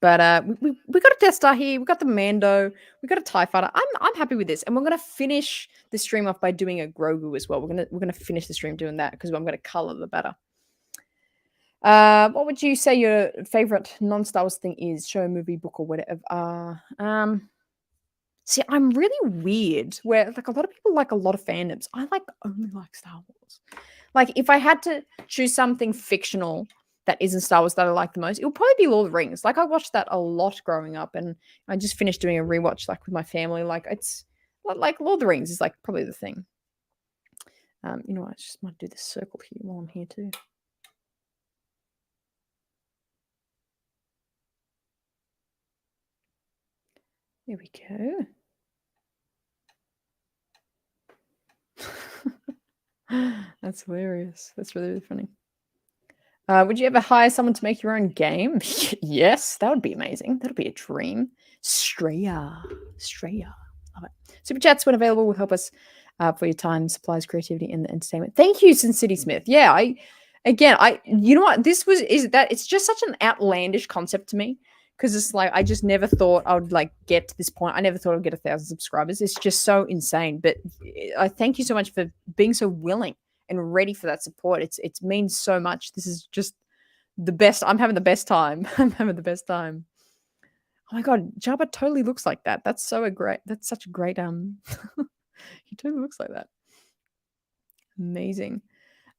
But we got a Death Star here. We got the Mando. We got a TIE fighter. I'm happy with this, and we're gonna finish the stream off by doing a Grogu as well. We're gonna finish the stream doing that because I'm gonna color the better. What would you say your favorite non-Star Wars thing is? Show, movie, book, or whatever. See, I'm really weird where like a lot of people like a lot of fandoms. I like only like Star Wars. Like if I had to choose something fictional that isn't Star Wars that I like the most, it would probably be Lord of the Rings. Like I watched that a lot growing up, and I just finished doing a rewatch like with my family. Like it's like Lord of the Rings is like probably the thing. You know what? I just might do this circle here while I'm here too. There we go. That's hilarious. That's really, really funny. Would you ever hire someone to make your own game? Yes, that would be amazing. That would be a dream. Straya. Straya. Love it. Super chats, when available, will help us for your time, supplies, creativity, and the entertainment. Thank you, Sin City Smith. Yeah, you know what? It's just such an outlandish concept to me because it's like I just never thought I would like get to this point. I never thought I'd get 1,000 subscribers. It's just so insane. But I thank you so much for being so willing and ready for that support. It means so much. This is just the best. I'm having the best time. I'm having the best time. Oh my god, Jabba totally looks like that. That's such a great he totally looks like that. Amazing.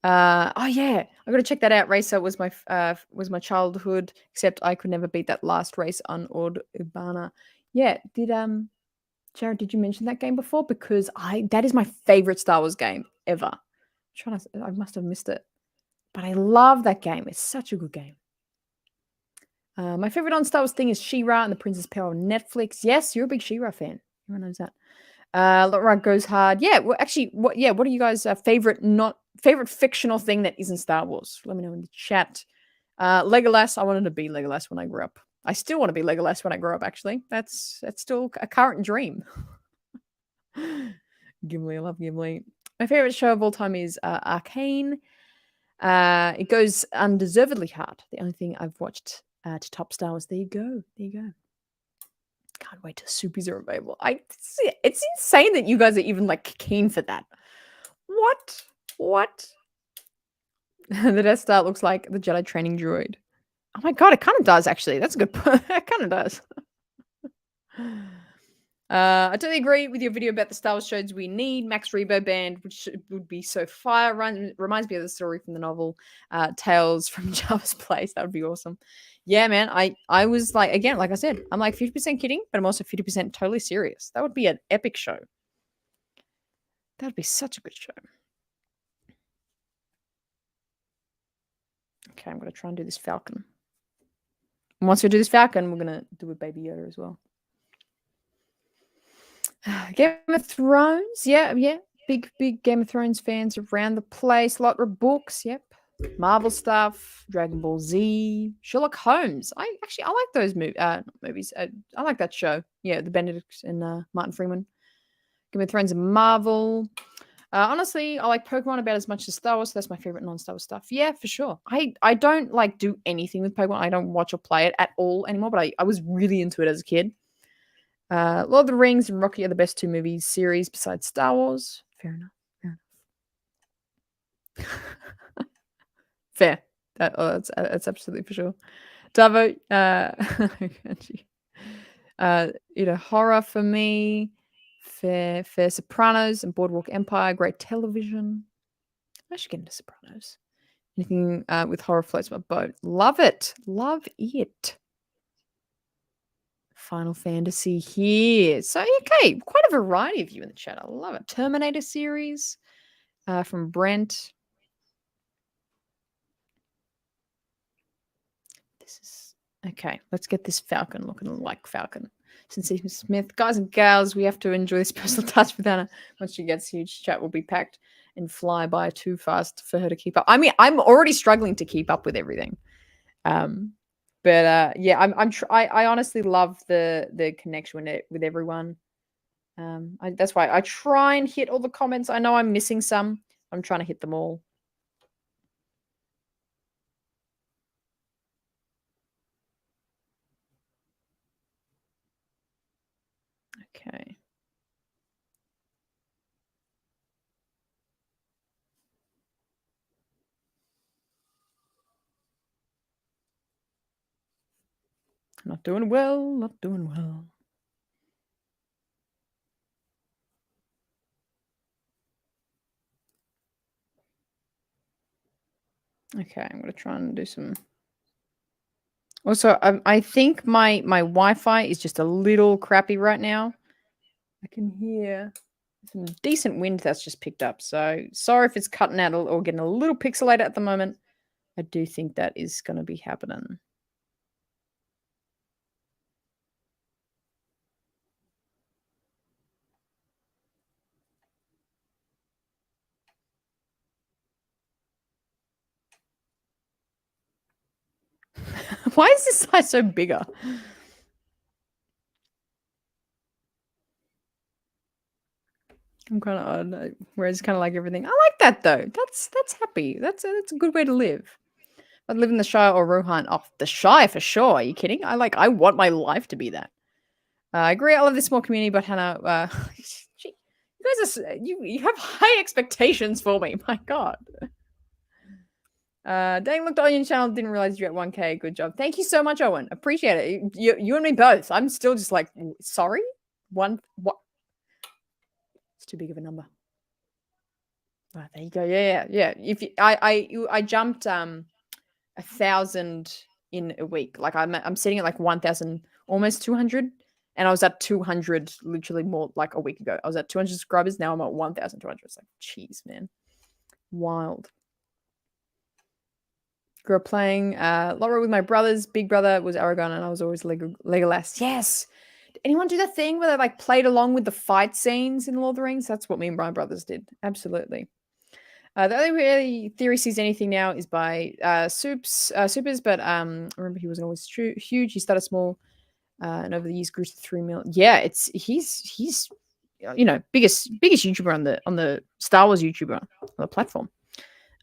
Oh yeah, I gotta check that out. Racer was my childhood, except I could never beat that last race on Ord Urbana. Yeah, Jared, did you mention that game before? Because that is my favorite Star Wars game ever. I must have missed it. But I love that game. It's such a good game. My favorite on Star Wars thing is She-Ra and the Princess Power on Netflix. Yes, you're a big She-Ra fan. Everyone knows that. Rug goes hard. Yeah, well, actually, what are you guys' favorite fictional thing that isn't Star Wars? Let me know in the chat. Legolas. I wanted to be Legolas when I grew up. I still want to be Legolas when I grow up. Actually, that's still a current dream. Gimli, I love Gimli. My favorite show of all time is Arcane. It goes undeservedly hard. The only thing I've watched to top Star Wars. There you go. There you go. Can't wait till Soupies are available. It's insane that you guys are even like keen for that. What? What? The Death Star looks like the Jedi training droid. Oh my god, it kind of does actually. That's a good point. It kind of does. I totally agree with your video about the Star Wars shows we need. Max Rebo Band, which would be so fire. Reminds me of the story from the novel Tales from Java's Place. That would be awesome. Yeah, man. I was like, again, like I said, I'm like 50% kidding, but I'm also 50% totally serious. That would be an epic show. That would be such a good show. Okay, I'm going to try and do this Falcon. And once we do this Falcon, we're going to do a Baby Yoda as well. Game of Thrones, yeah. Big Game of Thrones fans around the place. A lot of books, yep. Marvel stuff, Dragon Ball Z, Sherlock Holmes. I like those movies. I like that show. Yeah, the Benedict and Martin Freeman. Game of Thrones and Marvel. Honestly, I like Pokemon about as much as Star Wars. So that's my favorite non-Star Wars stuff. Yeah, for sure. I don't like do anything with Pokemon. I don't watch or play it at all anymore. But I was really into it as a kid. Lord of the Rings and Rocky are the best two movies series besides Star Wars. Fair enough. Fair. That's absolutely for sure. Davo, horror for me. Fair Sopranos and Boardwalk Empire. Great television. I should get into Sopranos. Anything with horror floats my boat. Love it. Love it. Final Fantasy here. So, okay, quite a variety of you in the chat. I love it. Terminator series from Brent. This is okay. Let's get this Falcon looking like Falcon. Since Smith, guys and gals, we have to enjoy this personal touch with Anna. Once she gets huge, chat will be packed and fly by too fast for her to keep up. I mean, I'm already struggling to keep up with everything. Yeah, I honestly love the connection with everyone. That's why I try and hit all the comments. I know I'm missing some. I'm trying to hit them all. Okay. Not doing well. Not doing well. Okay, I'm gonna try and do some. Also, I think my Wi-Fi is just a little crappy right now. I can hear some decent wind that's just picked up. So sorry if it's cutting out or getting a little pixelated at the moment. I do think that is going to be happening. Why is this side so bigger? I'm kind of odd. Whereas kind of like everything. I like that though. That's happy. That's a good way to live. I'd live in the Shire or Rohan. Oh, the Shire for sure. Are you kidding? I want my life to be that. I agree. I love this small community, but Hannah, you guys are you have high expectations for me. My God. Dang, looked on your channel. Didn't realize you're at 1K. Good job. Thank you so much, Owen. Appreciate it. You and me both. I'm still just like, sorry, one. What? It's too big of a number. Oh, there you go. Yeah. If I jumped 1,000 in a week. Like I'm sitting at like 1,000, almost 200, and I was at 200 literally more like a week ago. I was at 200 subscribers. Now I'm at 1,200. It's like, jeez, man, wild. Grew up playing Laura with my brothers. Big brother was Aragon, and I was always Legolas. Yes. Did anyone do that thing where they like played along with the fight scenes in Lord of the Rings? That's what me and my brothers did. Absolutely. The only really theory sees anything now is by Supers, but remember he wasn't always huge. He started small, and over the years grew to 3 million. Yeah, he's biggest YouTuber on the Star Wars YouTuber on the platform.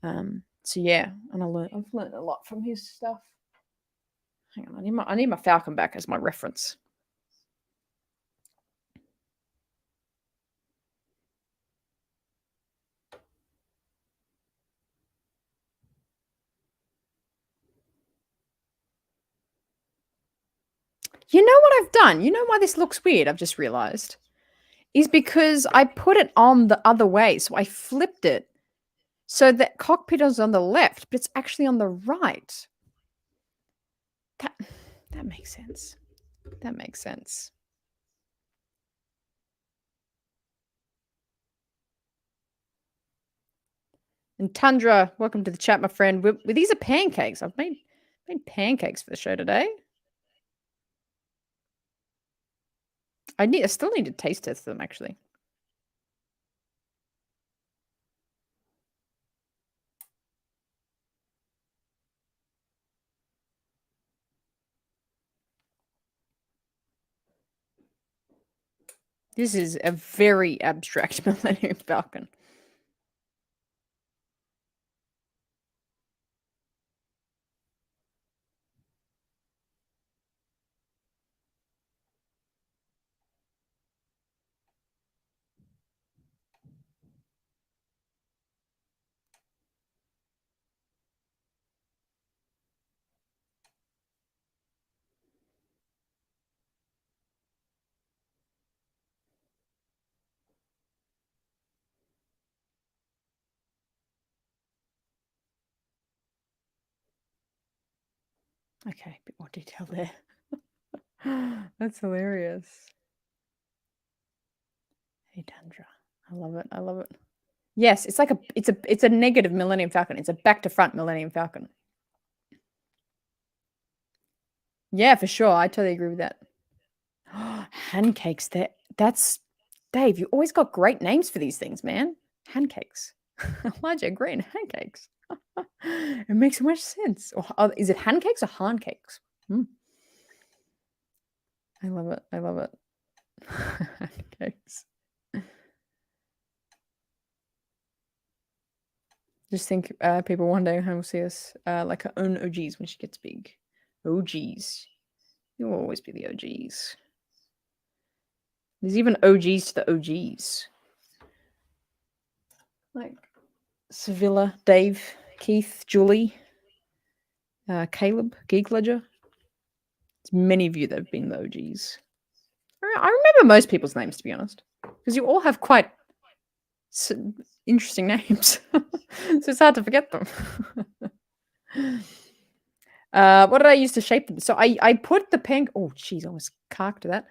So yeah, and I've learned a lot from his stuff. Hang on, I need my Falcon back as my reference. You know what I've done? You know why this looks weird? I've just realized. Is because I put it on the other way. So I flipped it. So the cockpit is on the left, but it's actually on the right. That makes sense. That makes sense. And Tundra, welcome to the chat, my friend. These are pancakes. I've made pancakes for the show today. I still need to taste test them, actually. This is a very abstract Millennium Falcon. Okay, a bit more detail there. That's hilarious. Hey, Tundra. I love it. I love it. Yes, it's like it's a negative Millennium Falcon. It's a back to front Millennium Falcon. Yeah, for sure. I totally agree with that. Handcakes. That's Dave. You always got great names for these things, man. Handcakes. Elijah Green. Handcakes. It makes so much sense. Is it handcakes or handcakes? I love it. I love it. Handcakes. Just think people one day will see us like our own OGs when she gets big. OGs. You'll always be the OGs. There's even OGs to the OGs. Like Sevilla, Dave, Keith, Julie, Caleb, Geek Ledger. There's many of you that have been the OGs. I remember most people's names, to be honest, because you all have quite interesting names. So it's hard to forget them. What did I use to shape them? So I put the oh jeez, I almost carked that.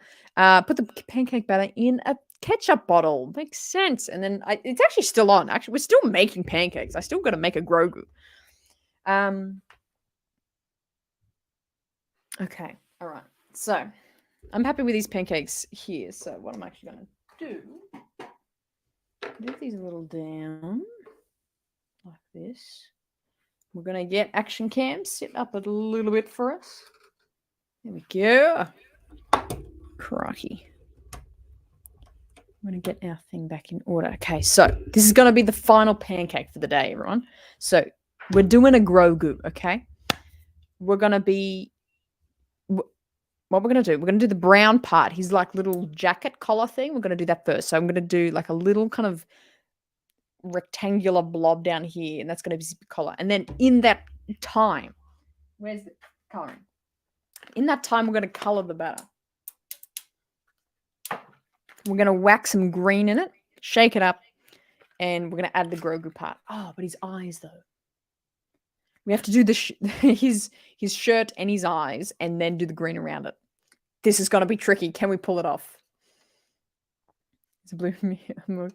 Put the pancake batter in a ketchup bottle. Makes sense. And then it's actually still on. Actually, we're still making pancakes. I still got to make a Grogu. Okay. All right. So I'm happy with these pancakes here. So what I'm actually going to do, move these a little down like this. We're going to get action cam set up a little bit for us. There we go. Crikey. I'm going to get our thing back in order. Okay, so this is going to be the final pancake for the day, everyone. So we're doing a Grogu, okay? We're going to be... What we're going to do, we're going to do the brown part. His like little jacket collar thing. We're going to do that first. So I'm going to do like a little kind of rectangular blob down here, and that's going to be his collar. And then in that time, where's the coloring? In that time, we're going to color the batter. We're going to whack some green in it, shake it up, and we're going to add the Grogu part. Oh, but his eyes, though. We have to do the his shirt and his eyes, and then do the green around it. This is going to be tricky. Can we pull it off? It's a blue.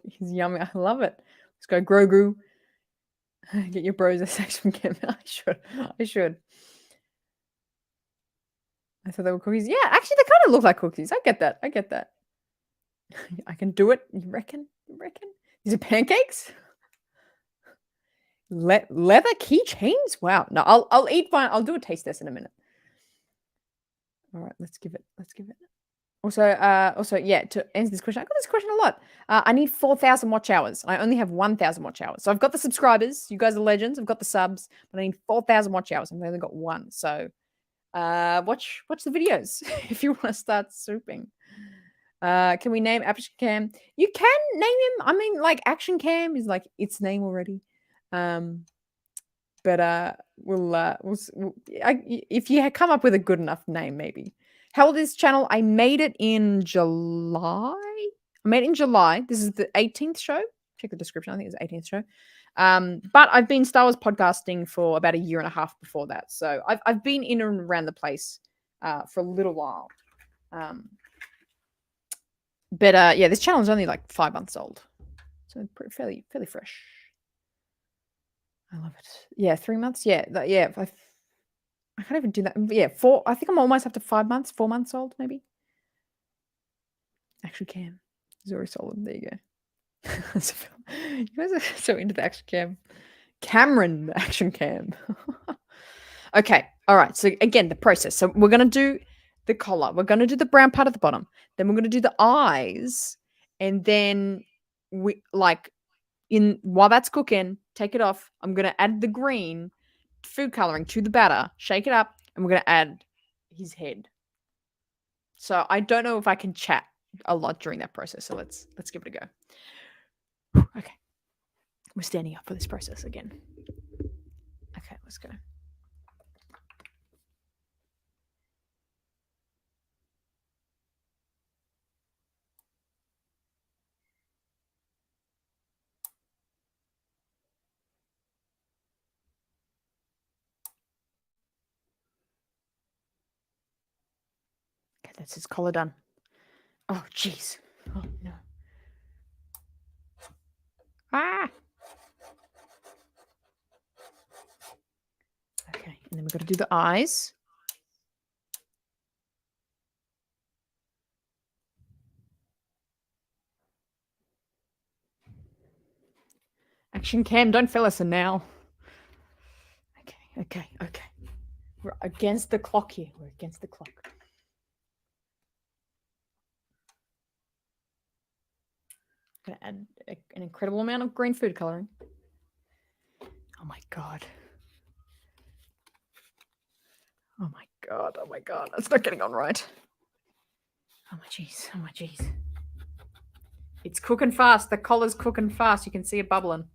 He's yummy. I love it. Let's go, Grogu. Get your bros a section cam. I should. I thought they were cookies. Yeah, actually, they kind of look like cookies. I get that. I can do it. You reckon? These are pancakes? Leather keychains? Wow. No, I'll eat one. I'll do a taste test in a minute. All right, let's give it. Also, yeah, to answer this question, I got this question a lot. I need 4,000 watch hours. I only have 1,000 watch hours. So I've got the subscribers. You guys are legends. I've got the subs, but I need 4,000 watch hours. I've only got one. So watch the videos if you want to start swooping. Can we name Action Cam? You can name him. I mean, like Action Cam is like its name already. But if you had come up with a good enough name, maybe. How old is this channel? I made it in July. This is the 18th show. Check the description. I think it's the 18th show. But I've been Star Wars podcasting for about a year and a half before that. So I've been in and around the place for a little while. But yeah, this channel is only like 5 months old. So fairly fresh. I love it. Yeah, 3 months. Yeah, yeah. I can't even do that. Yeah, 4. I think I'm almost up to 5 months. 4 months old, maybe. Action cam. Zori solid. There you go. You guys are so into the action cam. Cameron, the action cam. Okay. All right. So again, the process. So we're gonna do the collar. We're gonna do the brown part at the bottom. Then we're gonna do the eyes, and then while that's cooking, take it off. I'm gonna add the green food coloring to the batter, shake it up, and we're gonna add his head. So I don't know if I can chat a lot during that process. So let's give it a go. Okay, we're standing up for this process again. Okay, let's go. Okay, that's his collar done. Oh, jeez. Oh, no. Ah! Okay, and then we've got to do the eyes. Action cam, don't fill us in now. Okay. We're against the clock here. We're against the clock. I'm gonna add an incredible amount of green food coloring. Oh my god. Oh my god. That's not getting on right. Oh my jeez. It's cooking fast. The collar's cooking fast. You can see it bubbling.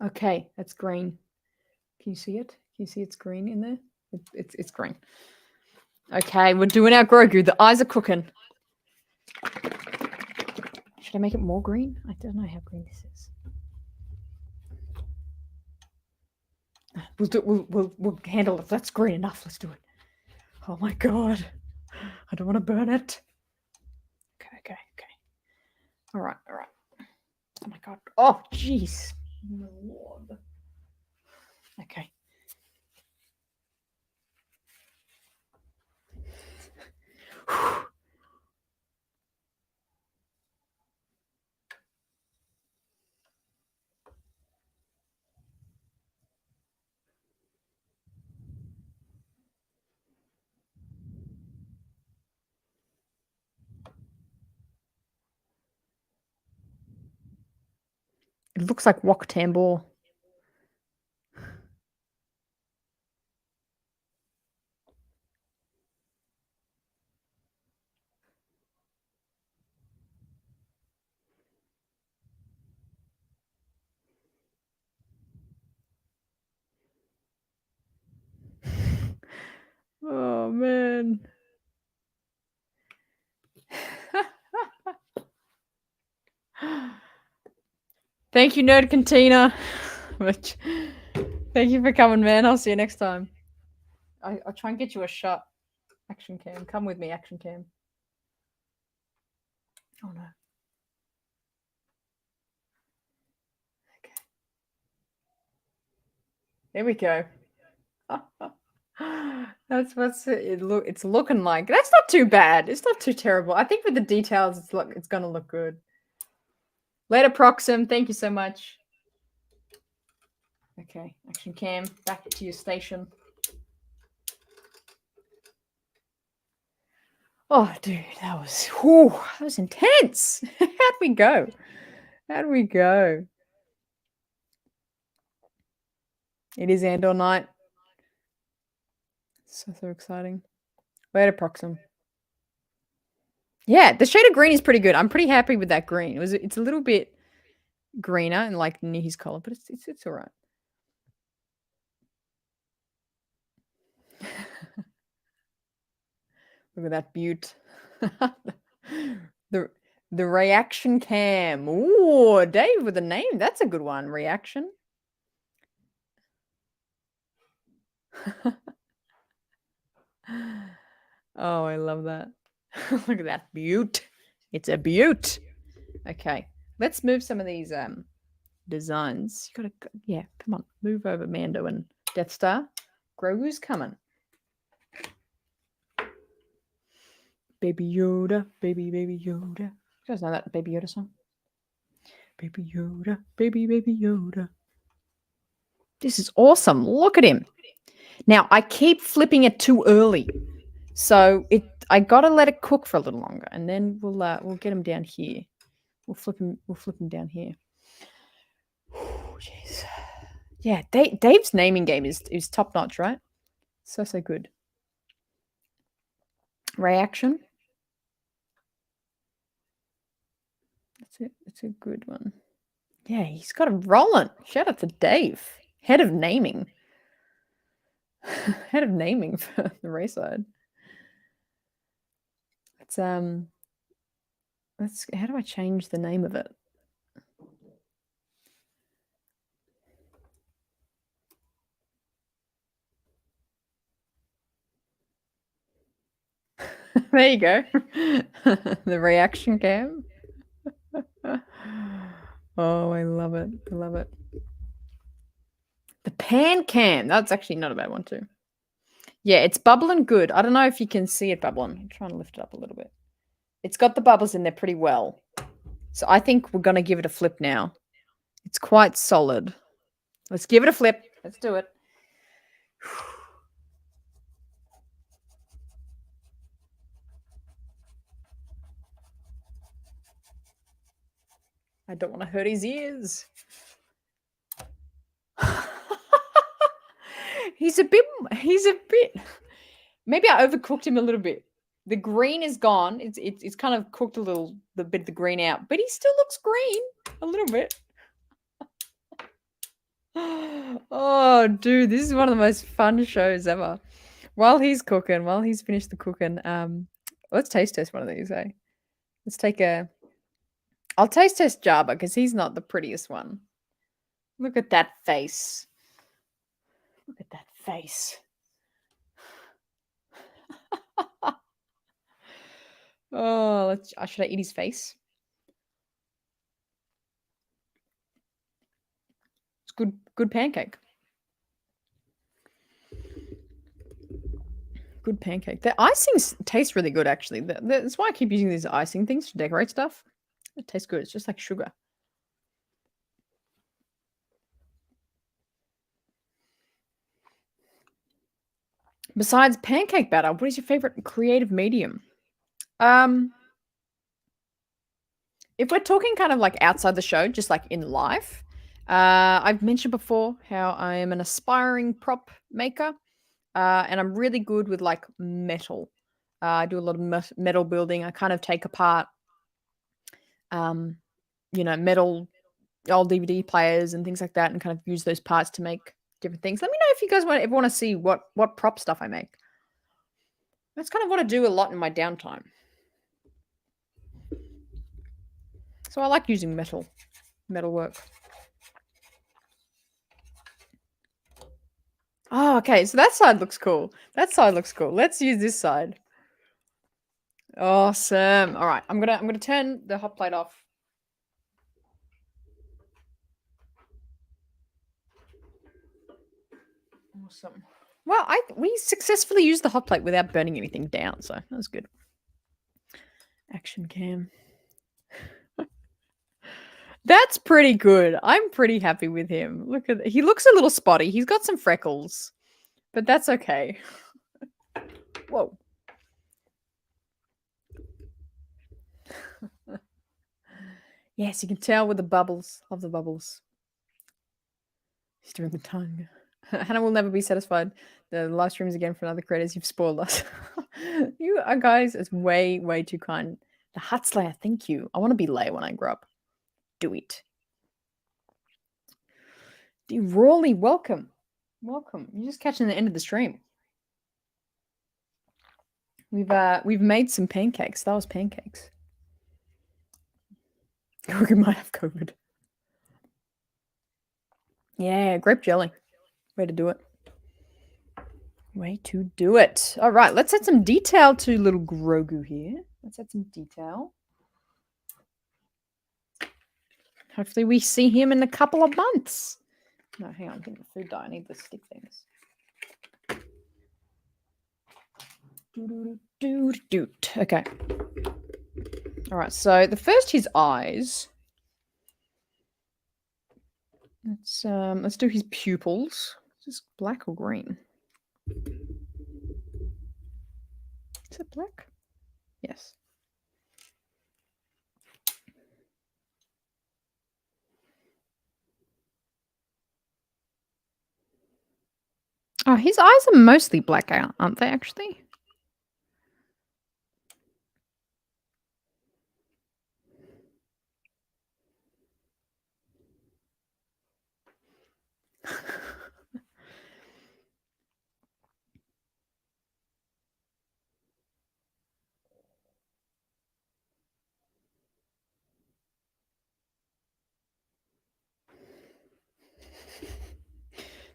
Okay, that's green. Can you see it? Can you see it's green in there? It's green. Okay, we're doing our Grogu. The eyes are cooking. Should I make it more green? I don't know how green this is. We'll handle it. That's green enough. Let's do it. Oh my god. I don't want to burn it. Okay. All right. Oh my god. Oh, jeez. My lord. Okay. It looks like wok tambor. Oh man. Thank you, Nerd Cantina. Thank you for coming, man. I'll see you next time. I'll try and get you a shot. Action cam. Come with me, action cam. Oh no. Okay. There we go. That's what's it's looking like. That's not too bad. It's not too terrible. I think with the details, it's gonna look good. Later, Proxim. Thank you so much. Okay, action cam. Back to your station. Oh, dude, that was intense. How'd we go? It is Andor night. So exciting. Later, Proxim. Yeah, the shade of green is pretty good. I'm pretty happy with that green. It's a little bit greener and like near his collar, but it's all right. Look at that beaut. the reaction cam. Ooh, Dave with a name. That's a good one. Reaction. Oh, I love that. Look at that beaut. It's a beaut. Okay, let's move some of these designs. You gotta, yeah, come on, move over Mando and Death Star. Grogu's coming. Baby Yoda, baby Yoda. You guys know that Baby Yoda song? Baby Yoda, baby Yoda. This is awesome. Look at him. Now I keep flipping it too early, so I gotta let it cook for a little longer, and then we'll get him down here. We'll flip him down here. Jeez. Yeah, Dave's naming game is top notch, right? So good. Reaction. It's a good one. Yeah, he's got it rolling. Shout out to Dave, head of naming. Head of naming for the RaeSide. Let's how do I change the name of it? There you go. The reaction cam. Oh, I love it. The pan cam. That's actually not a bad one too. Yeah, it's bubbling good. I don't know if you can see it bubbling. I'm trying to lift it up a little bit. It's got the bubbles in there pretty well. So I think we're going to give it a flip now. It's quite solid. Let's give it a flip. Let's do it. I don't want to hurt his ears. He's a bit maybe I overcooked him a little bit. The green is gone. It's kind of cooked a little the bit of the green out, but he still looks green a little bit. Oh, dude, this is one of the most fun shows ever. While he's cooking, while he's finished the cooking, let's taste test one of these, eh? Let's take a. I'll taste test Jabba because he's not the prettiest one. Look at that face. Look at that face. Oh, let's. Should I eat his face? It's good pancake. Good pancake. The icing tastes really good, actually. That's why I keep using these icing things to decorate stuff. It tastes good. It's just like sugar. Besides pancake batter, what is your favorite creative medium? If we're talking kind of like outside the show, just like in life, I've mentioned before how I am an aspiring prop maker, and I'm really good with like metal. I do a lot of metal building. I kind of take apart, um, metal old DVD players and things like that, and kind of use those parts to make different things. Let me know if you guys ever want to see what prop stuff I make. That's kind of what I do a lot in my downtime. So I like using metal work. Oh, okay. So that side looks cool. That side looks cool. Let's use this side. Awesome. All right. I'm gonna turn the hot plate off. Awesome. Well, we successfully used the hot plate without burning anything down, so that was good. Action cam. That's pretty good. I'm pretty happy with him. Look at he looks a little spotty. He's got some freckles, but that's okay. Whoa. Yes, you can tell with the bubbles. Love the bubbles. He's doing the tongue. Hannah will never be satisfied. The live streams again for another creators. You've spoiled us. You are guys is way, way too kind. The Hut Slayer, thank you. I want to be Leia when I grow up. Do it. Rawley, welcome. Welcome. You're just catching the end of the stream. We've made some pancakes. That was pancakes. We might have COVID. Yeah, grape jelly. Way to do it. Way to do it. All right, let's add some detail to little Grogu here. Let's add some detail. Hopefully we see him in a couple of months. No, hang on. I'm thinking of food dye. I need the stick things. Okay. All right, so the first his eyes. Let's do his pupils. Is this black or green? Is it black? Yes. Oh, his eyes are mostly black, aren't they, actually?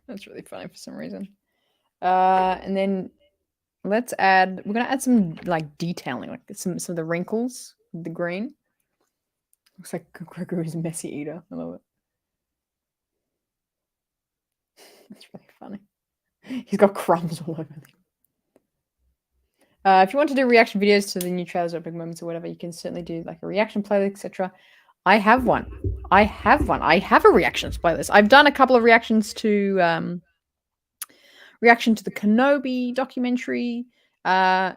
That's really funny for some reason. And then we're gonna add some like detailing, like some of the wrinkles with the green. Looks like Gregory's a messy eater. I love it. That's really funny. He's got crumbs all over him. If you want to do reaction videos to the new trailers or big moments or whatever, you can certainly do like a reaction playlist, etc. I have one. I have a reactions playlist. I've done a couple of reactions to the Kenobi documentary. The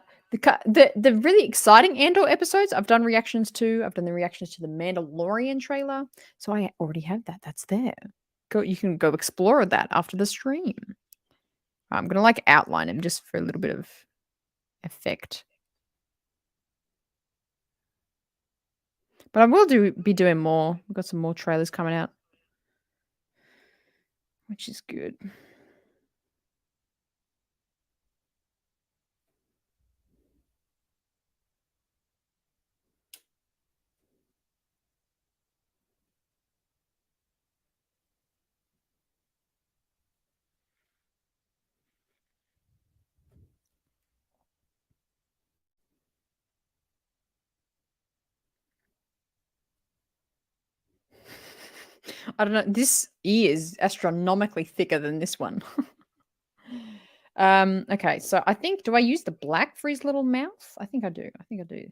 really exciting Andor episodes I've done reactions to. I've done the reactions to the Mandalorian trailer. So I already have that. That's there. You can go explore that after the stream. I'm gonna like outline him just for a little bit of effect. But I will be doing more. We've got some more trailers coming out, which is good. I don't know. This ear is astronomically thicker than this one. Okay, so I think do I use the black for his little mouth? I think I do. I think I do.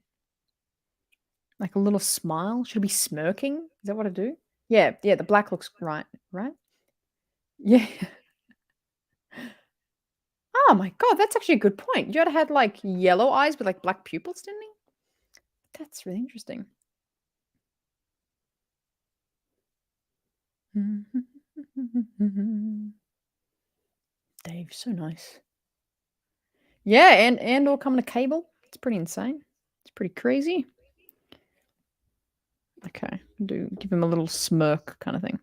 Like a little smile. Should it be smirking? Is that what I do? Yeah, the black looks right, right? Yeah. Oh my god, that's actually a good point. Yoda had like yellow eyes with like black pupils, didn't he? That's really interesting. Dave, so nice. Yeah, and all coming to cable. It's pretty insane. It's pretty crazy. Okay, give him a little smirk kind of thing.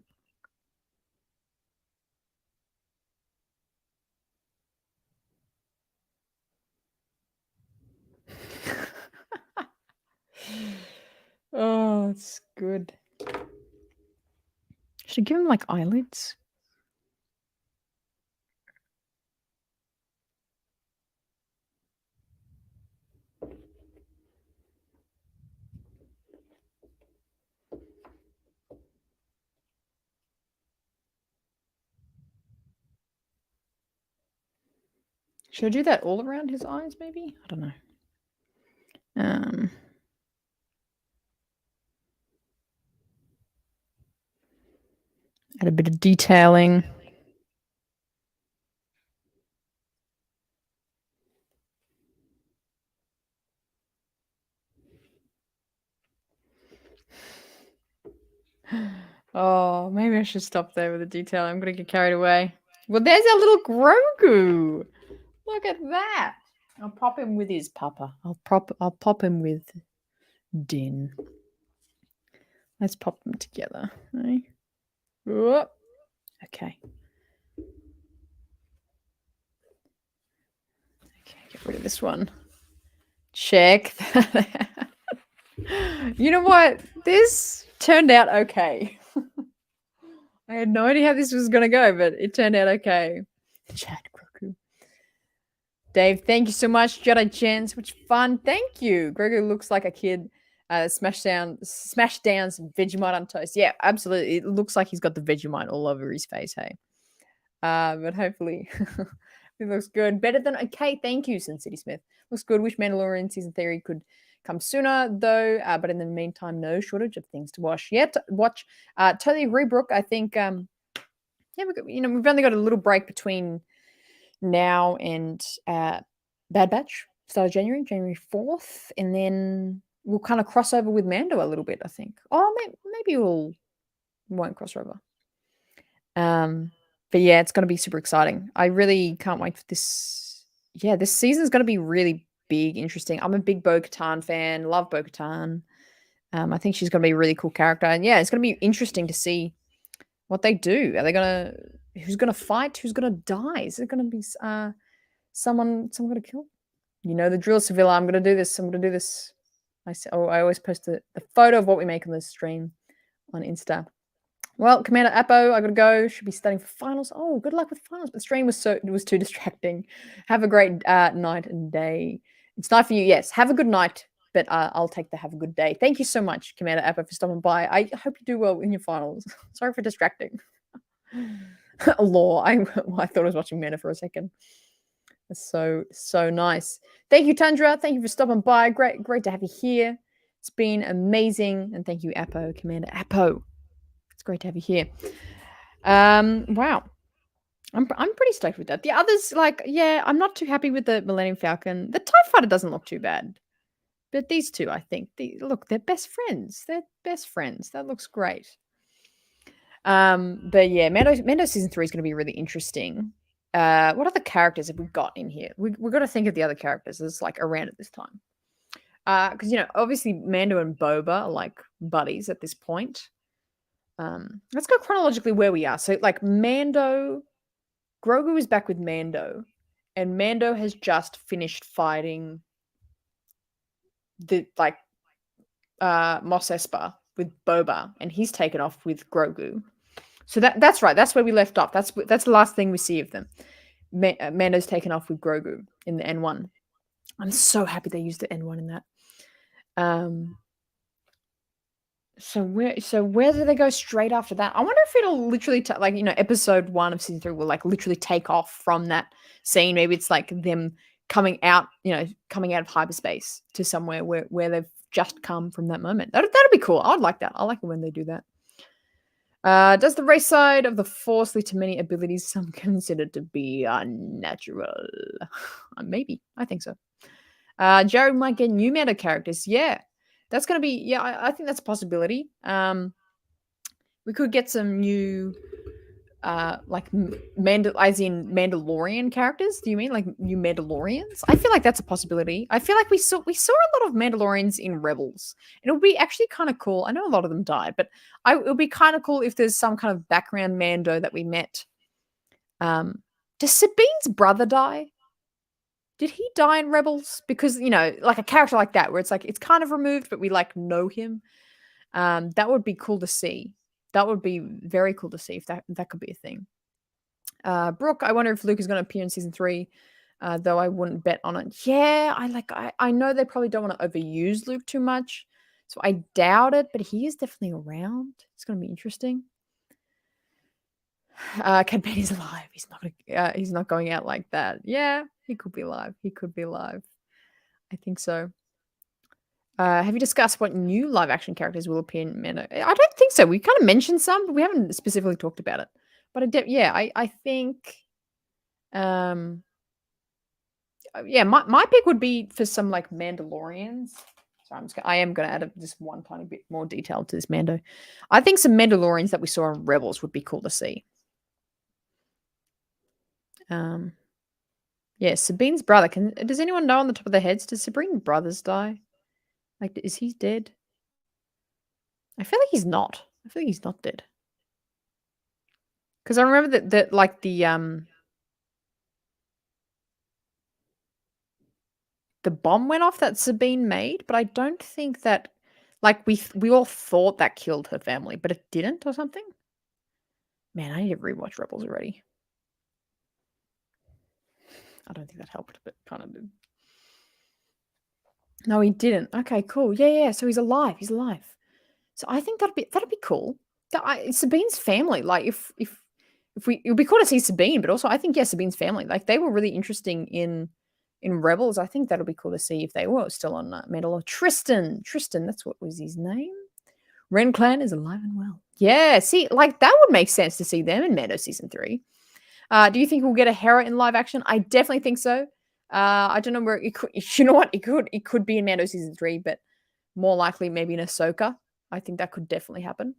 Oh, it's good. Should I give him like eyelids? Should I do that all around his eyes, maybe? I don't know. Add a bit of detailing. Oh, maybe I should stop there with the detail. I'm gonna get carried away. Well, there's our little Grogu. Look at that. I'll pop him with his papa. I'll pop him with Din. Let's pop them together. Right? Whoop. Okay. Okay, get rid of this one. Check that out. You know what? This turned out okay. I had no idea how this was going to go, but it turned out okay. Chad Grogu. Dave, thank you so much. Jedi Jen, so much fun. Thank you. Grogu looks like a kid. Smash down's Vegemite on toast. Yeah, absolutely. It looks like he's got the Vegemite all over his face, hey. But hopefully it looks good. Better than okay. Thank you, Sin City Smith. Looks good. Wish Mandalorian season 3 could come sooner, though. But in the meantime, no shortage of things to watch. Watch. Totally agree, Brooke. I think yeah, we've only got a little break between now and Bad Batch. Start of January 4th, and then we'll kind of cross over with Mando a little bit. I think. Oh, maybe we won't cross over. But yeah, it's going to be super exciting. I really can't wait for this. Yeah, this season is going to be really big, interesting. I'm a big Bo-Katan fan. Love Bo-Katan. I think she's going to be a really cool character. And yeah, it's going to be interesting to see what they do. Are they going to... Who's going to fight? Who's going to die? Is it going to be someone going to kill? You know the drill, Sevilla. I'm going to do this. I'm going to do this. I always post the photo of what we make on the stream on Insta. Well, Commander Apo, I gotta go. Should be studying for finals. Oh, good luck with finals. But the stream was too distracting. Have a great night and day. It's night for you, yes. Have a good night, but I'll take the have a good day. Thank you so much, Commander Apo, for stopping by. I hope you do well in your finals. Sorry for distracting. Law. I thought I was watching Mana for a second. That's so nice. Thank you, Tundra. Thank you for stopping by. Great to have you here. It's been amazing, and thank you, Apo, Commander Apo. It's great to have you here. Wow. I'm pretty stoked with that. The others, like, yeah, I'm not too happy with the Millennium Falcon. The TIE Fighter doesn't look too bad. But these two, I think, look, they're best friends. They're best friends. That looks great. But yeah, Mando season 3 is going to be really interesting. What other characters have we got in here? We've got to think of the other characters that's like around at this time. Because, obviously Mando and Boba are like buddies at this point. Let's go chronologically where we are. So, like, Grogu is back with Mando, and Mando has just finished fighting the Mos Espa with Boba, and he's taken off with Grogu. So that's right. That's where we left off. That's the last thing we see of them. Mando's taken off with Grogu in the N1. I'm so happy they used the N1 in that. So where do they go straight after that? I wonder if it'll literally like, episode 1 of season 3 will like literally take off from that scene. Maybe it's like them coming out of hyperspace to somewhere where they've just come from that moment. That'd be cool. I'd like that. I like it when they do that. Does the race side of the Force lead to many abilities some consider to be unnatural? Maybe. I think so. Jared might get new meta characters. Yeah. That's going to be, yeah, I think that's a possibility. We could get some new, like, as in Mandalorian characters. Do you mean like new Mandalorians? I feel like that's a possibility. I feel like we saw a lot of Mandalorians in Rebels, and it would be actually kind of cool. I know a lot of them died, but it would be kind of cool if there's some kind of background Mando that we met. Does Sabine's brother die? Did he die in Rebels? Because, like a character like that, where it's like, it's kind of removed, but we like know him. That would be cool to see. That would be very cool to see if that could be a thing. Brooke, I wonder if Luke is going to appear in season 3, though I wouldn't bet on it. Yeah, I know they probably don't want to overuse Luke too much, so I doubt it, but he is definitely around. It's going to be interesting. Cad Bady's alive. He's not going out like that. Yeah, he could be alive. He could be alive. I think so. Have you discussed what new live action characters will appear in Mando? I don't think so. We kind of mentioned some, but we haven't specifically talked about it. But I think, yeah, my pick would be for some like Mandalorians. So I am going to add just one tiny bit more detail to this Mando. I think some Mandalorians that we saw in Rebels would be cool to see. Yeah, Sabine's brother. Does anyone know on the top of their heads? Does Sabine's brothers die? Like, is he dead? I feel like he's not. I feel like he's not dead. Because I remember that like the bomb went off that Sabine made, but I don't think that, like, we all thought that killed her family, but it didn't or something. Man, I need to rewatch Rebels already. I don't think that helped, but kind of did. No, he didn't. Okay, cool. Yeah. So he's alive. He's alive. So I think that'd be cool. Sabine's family. Like, if it would be cool to see Sabine, but also I think, yeah, Sabine's family. Like, they were really interesting in Rebels. I think that'll be cool to see if they were still on Mandalore. Tristan, that's what was his name. Ren Clan is alive and well. Yeah, see, like, that would make sense to see them in Mando season 3. Do you think we'll get a Hera in live action? I definitely think so. I don't know where it could. You know what? It could be in Mando season 3, but more likely maybe in Ahsoka. I think that could definitely happen.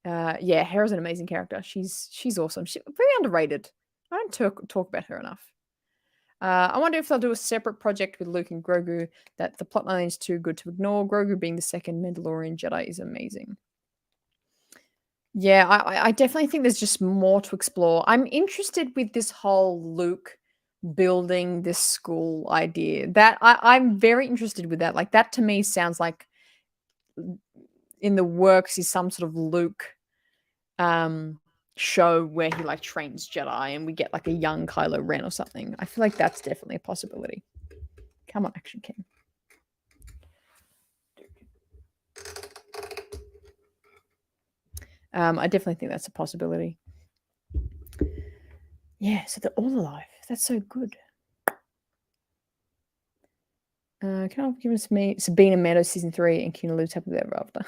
Yeah, Hera's an amazing character. She's awesome. She's very underrated. I don't talk about her enough. I wonder if they'll do a separate project with Luke and Grogu, that the plotline is too good to ignore. Grogu being the second Mandalorian Jedi is amazing. Yeah, I definitely think there's just more to explore. I'm interested with this whole Luke building this school idea. That I'm very interested with that. Like, that to me sounds like in the works is some sort of Luke show where he like trains Jedi and we get like a young Kylo Ren or something. I feel like that's definitely a possibility. Come on, Action King. I definitely think that's a possibility. Yeah, so they're all alive. That's so good. Can I give us Sabine and Mando season 3 and Kino lives happily ever after?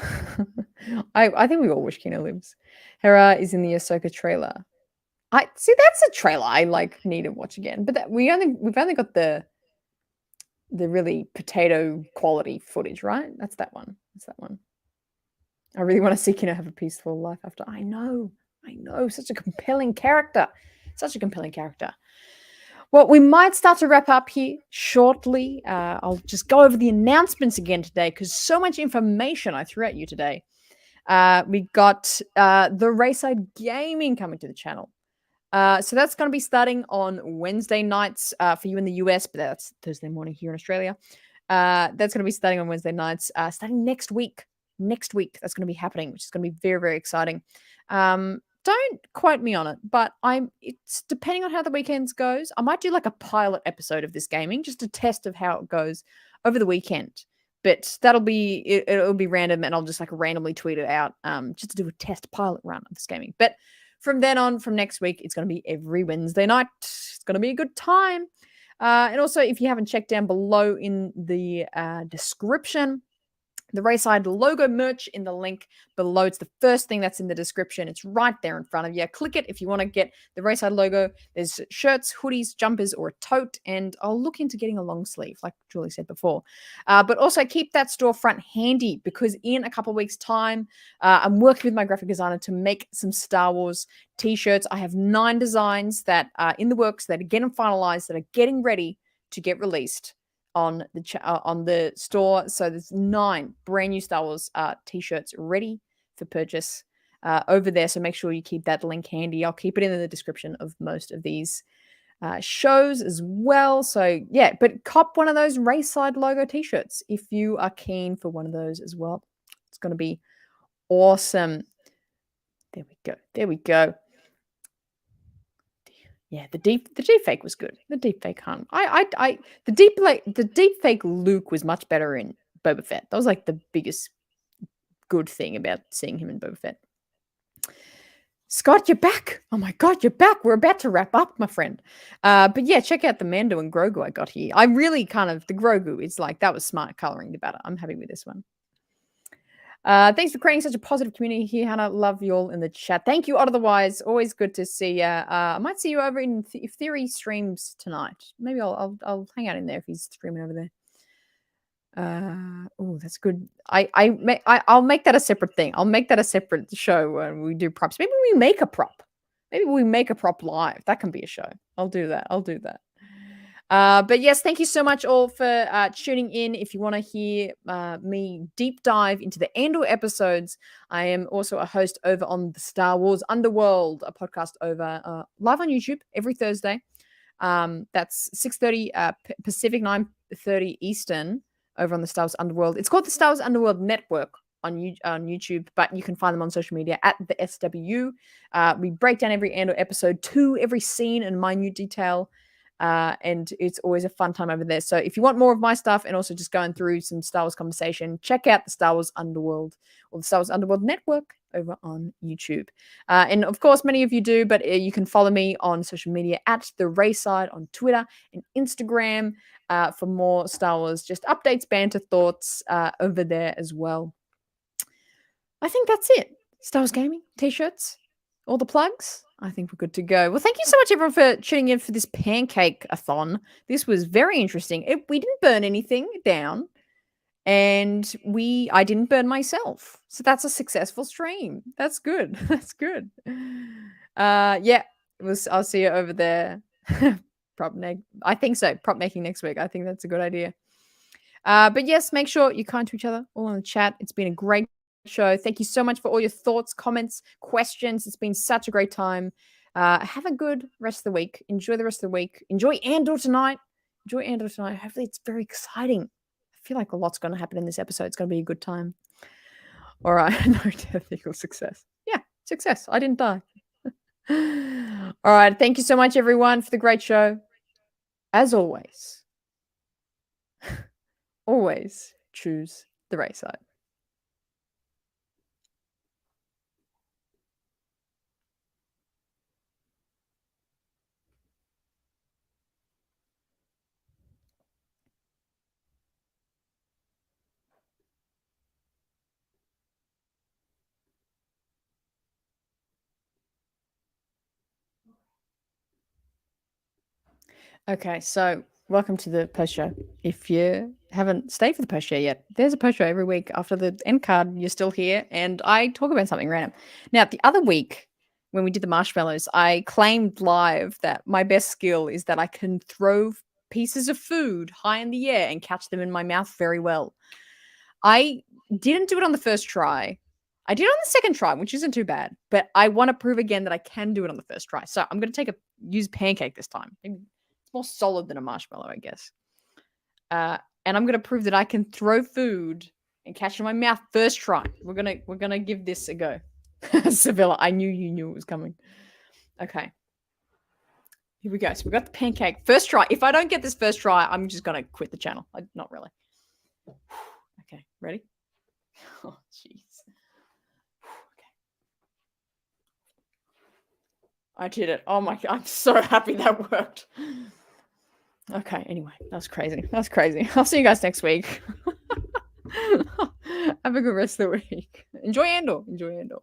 I think we all wish Kino lives. Hera is in the Ahsoka trailer. I see, that's a trailer I like need to watch again. But we've only got the really potato quality footage, right? That's that one. I really want to see Kino have a peaceful life after. I know. Such a compelling character. Well, we might start to wrap up here shortly. I'll just go over the announcements again today because so much information I threw at you today. We got the RaeSide Gaming coming to the channel. So that's going to be starting on Wednesday nights for you in the US, but that's Thursday morning here in Australia. That's going to be starting on Wednesday nights, starting next week. That's going to be happening, which is going to be very, very exciting. Don't quote me on it, but it's depending on how the weekends goes. I might do like a pilot episode of this gaming, just a test of how it goes over the weekend. But it'll be random, and I'll just like randomly tweet it out, just to do a test pilot run of this gaming. But from then on, from next week, it's going to be every Wednesday night. It's going to be a good time. And also, if you haven't checked down below in the description, the RaeSide logo merch in the link below. It's the first thing that's in the description. It's right there in front of you. Click it if you want to get the RaeSide logo. There's shirts, hoodies, jumpers, or a tote. And I'll look into getting a long sleeve, like Julie said before. But also keep that storefront handy, because in a couple of weeks' time, I'm working with my graphic designer to make some Star Wars t-shirts. I have 9 designs that are in the works, that are getting finalized, that are getting ready to get released on the store. So there's 9 brand new Star Wars t-shirts ready for purchase over there. So make sure you keep that link handy. I'll keep it in the description of most of these shows as well. So yeah, but cop one of those RaeSide logo t-shirts if you are keen for one of those as well. It's going to be awesome. There we go. There we go. Yeah, the deep fake was good. The deep fake Han. The deep fake Luke was much better in Boba Fett. That was like the biggest good thing about seeing him in Boba Fett. Scott, you're back. Oh my God, you're back. We're about to wrap up, my friend. But yeah, check out the Mando and Grogu I got here. I really the Grogu is like, that was smart coloring the batter. I'm happy with this one. Thanks for creating such a positive community here, Hannah. Love you all in the chat. Thank you, otherwise. Always good to see you. I might see you over in if Theory streams tonight. Maybe I'll hang out in there if he's streaming over there. Oh, that's good. I'll make that a separate thing. I'll make that a separate show when we do props. Maybe we make a prop. Maybe we make a prop live. That can be a show. I'll do that. But yes, thank you so much all for tuning in. If you want to hear me deep dive into the Andor episodes, I am also a host over on the Star Wars Underworld, a podcast over live on YouTube every Thursday. That's 6:30 Pacific, 9:30 Eastern over on the Star Wars Underworld. It's called the Star Wars Underworld Network on YouTube, but you can find them on social media at the SW. We break down every Andor episode to every scene and minute detail. And it's always a fun time over there. So if you want more of my stuff and also just going through some Star Wars conversation, check out the Star Wars Underworld or the Star Wars Underworld Network over on YouTube. And of course, many of you do, but you can follow me on social media at the RaeSide on Twitter and Instagram for more Star Wars, just updates, banter, thoughts over there as well. I think that's it. Star Wars Gaming, t-shirts, all the plugs. I think we're good to go. Well, thank you so much, everyone, for tuning in for this pancake-a-thon. This was very interesting. We didn't burn anything down, and I didn't burn myself. So that's a successful stream. That's good. That's good. Yeah, I'll see you over there. I think so. Prop making next week. I think that's a good idea. But yes, make sure you're kind to each other, all in the chat. It's been a great show. Thank you so much for all your thoughts, comments, questions. It's been such a great time. Have a good rest of the week. Enjoy the rest of the week. Enjoy Andor tonight. Hopefully it's very exciting. I feel like a lot's going to happen in this episode. It's going to be a good time. All right. No death equals success. Yeah, success. I didn't die. All right. Thank you so much, everyone, for the great show. As always, always choose the RaeSide. Okay, so welcome to the post show. If you haven't stayed for the post show yet, there's a post show every week after the end card. You're still here, and I talk about something random. Now, the other week when we did the marshmallows, I claimed live that my best skill is that I can throw pieces of food high in the air and catch them in my mouth very well. I didn't do it on the first try. I did it on the second try, which isn't too bad, but I want to prove again that I can do it on the first try. So I'm going to use pancake this time. It's more solid than a marshmallow, I guess. And I'm going to prove that I can throw food and catch it in my mouth first try. We're gonna give this a go. Sevilla, I knew you knew it was coming. Okay. Here we go. So we got the pancake. First try. If I don't get this first try, I'm just going to quit the channel. Not really. Okay, ready? Oh, jeez. Okay. I did it. Oh my God, I'm so happy that worked. Okay, anyway, that's crazy. That's crazy. I'll see you guys next week. Have a good rest of the week. Enjoy Andor. Enjoy Andor.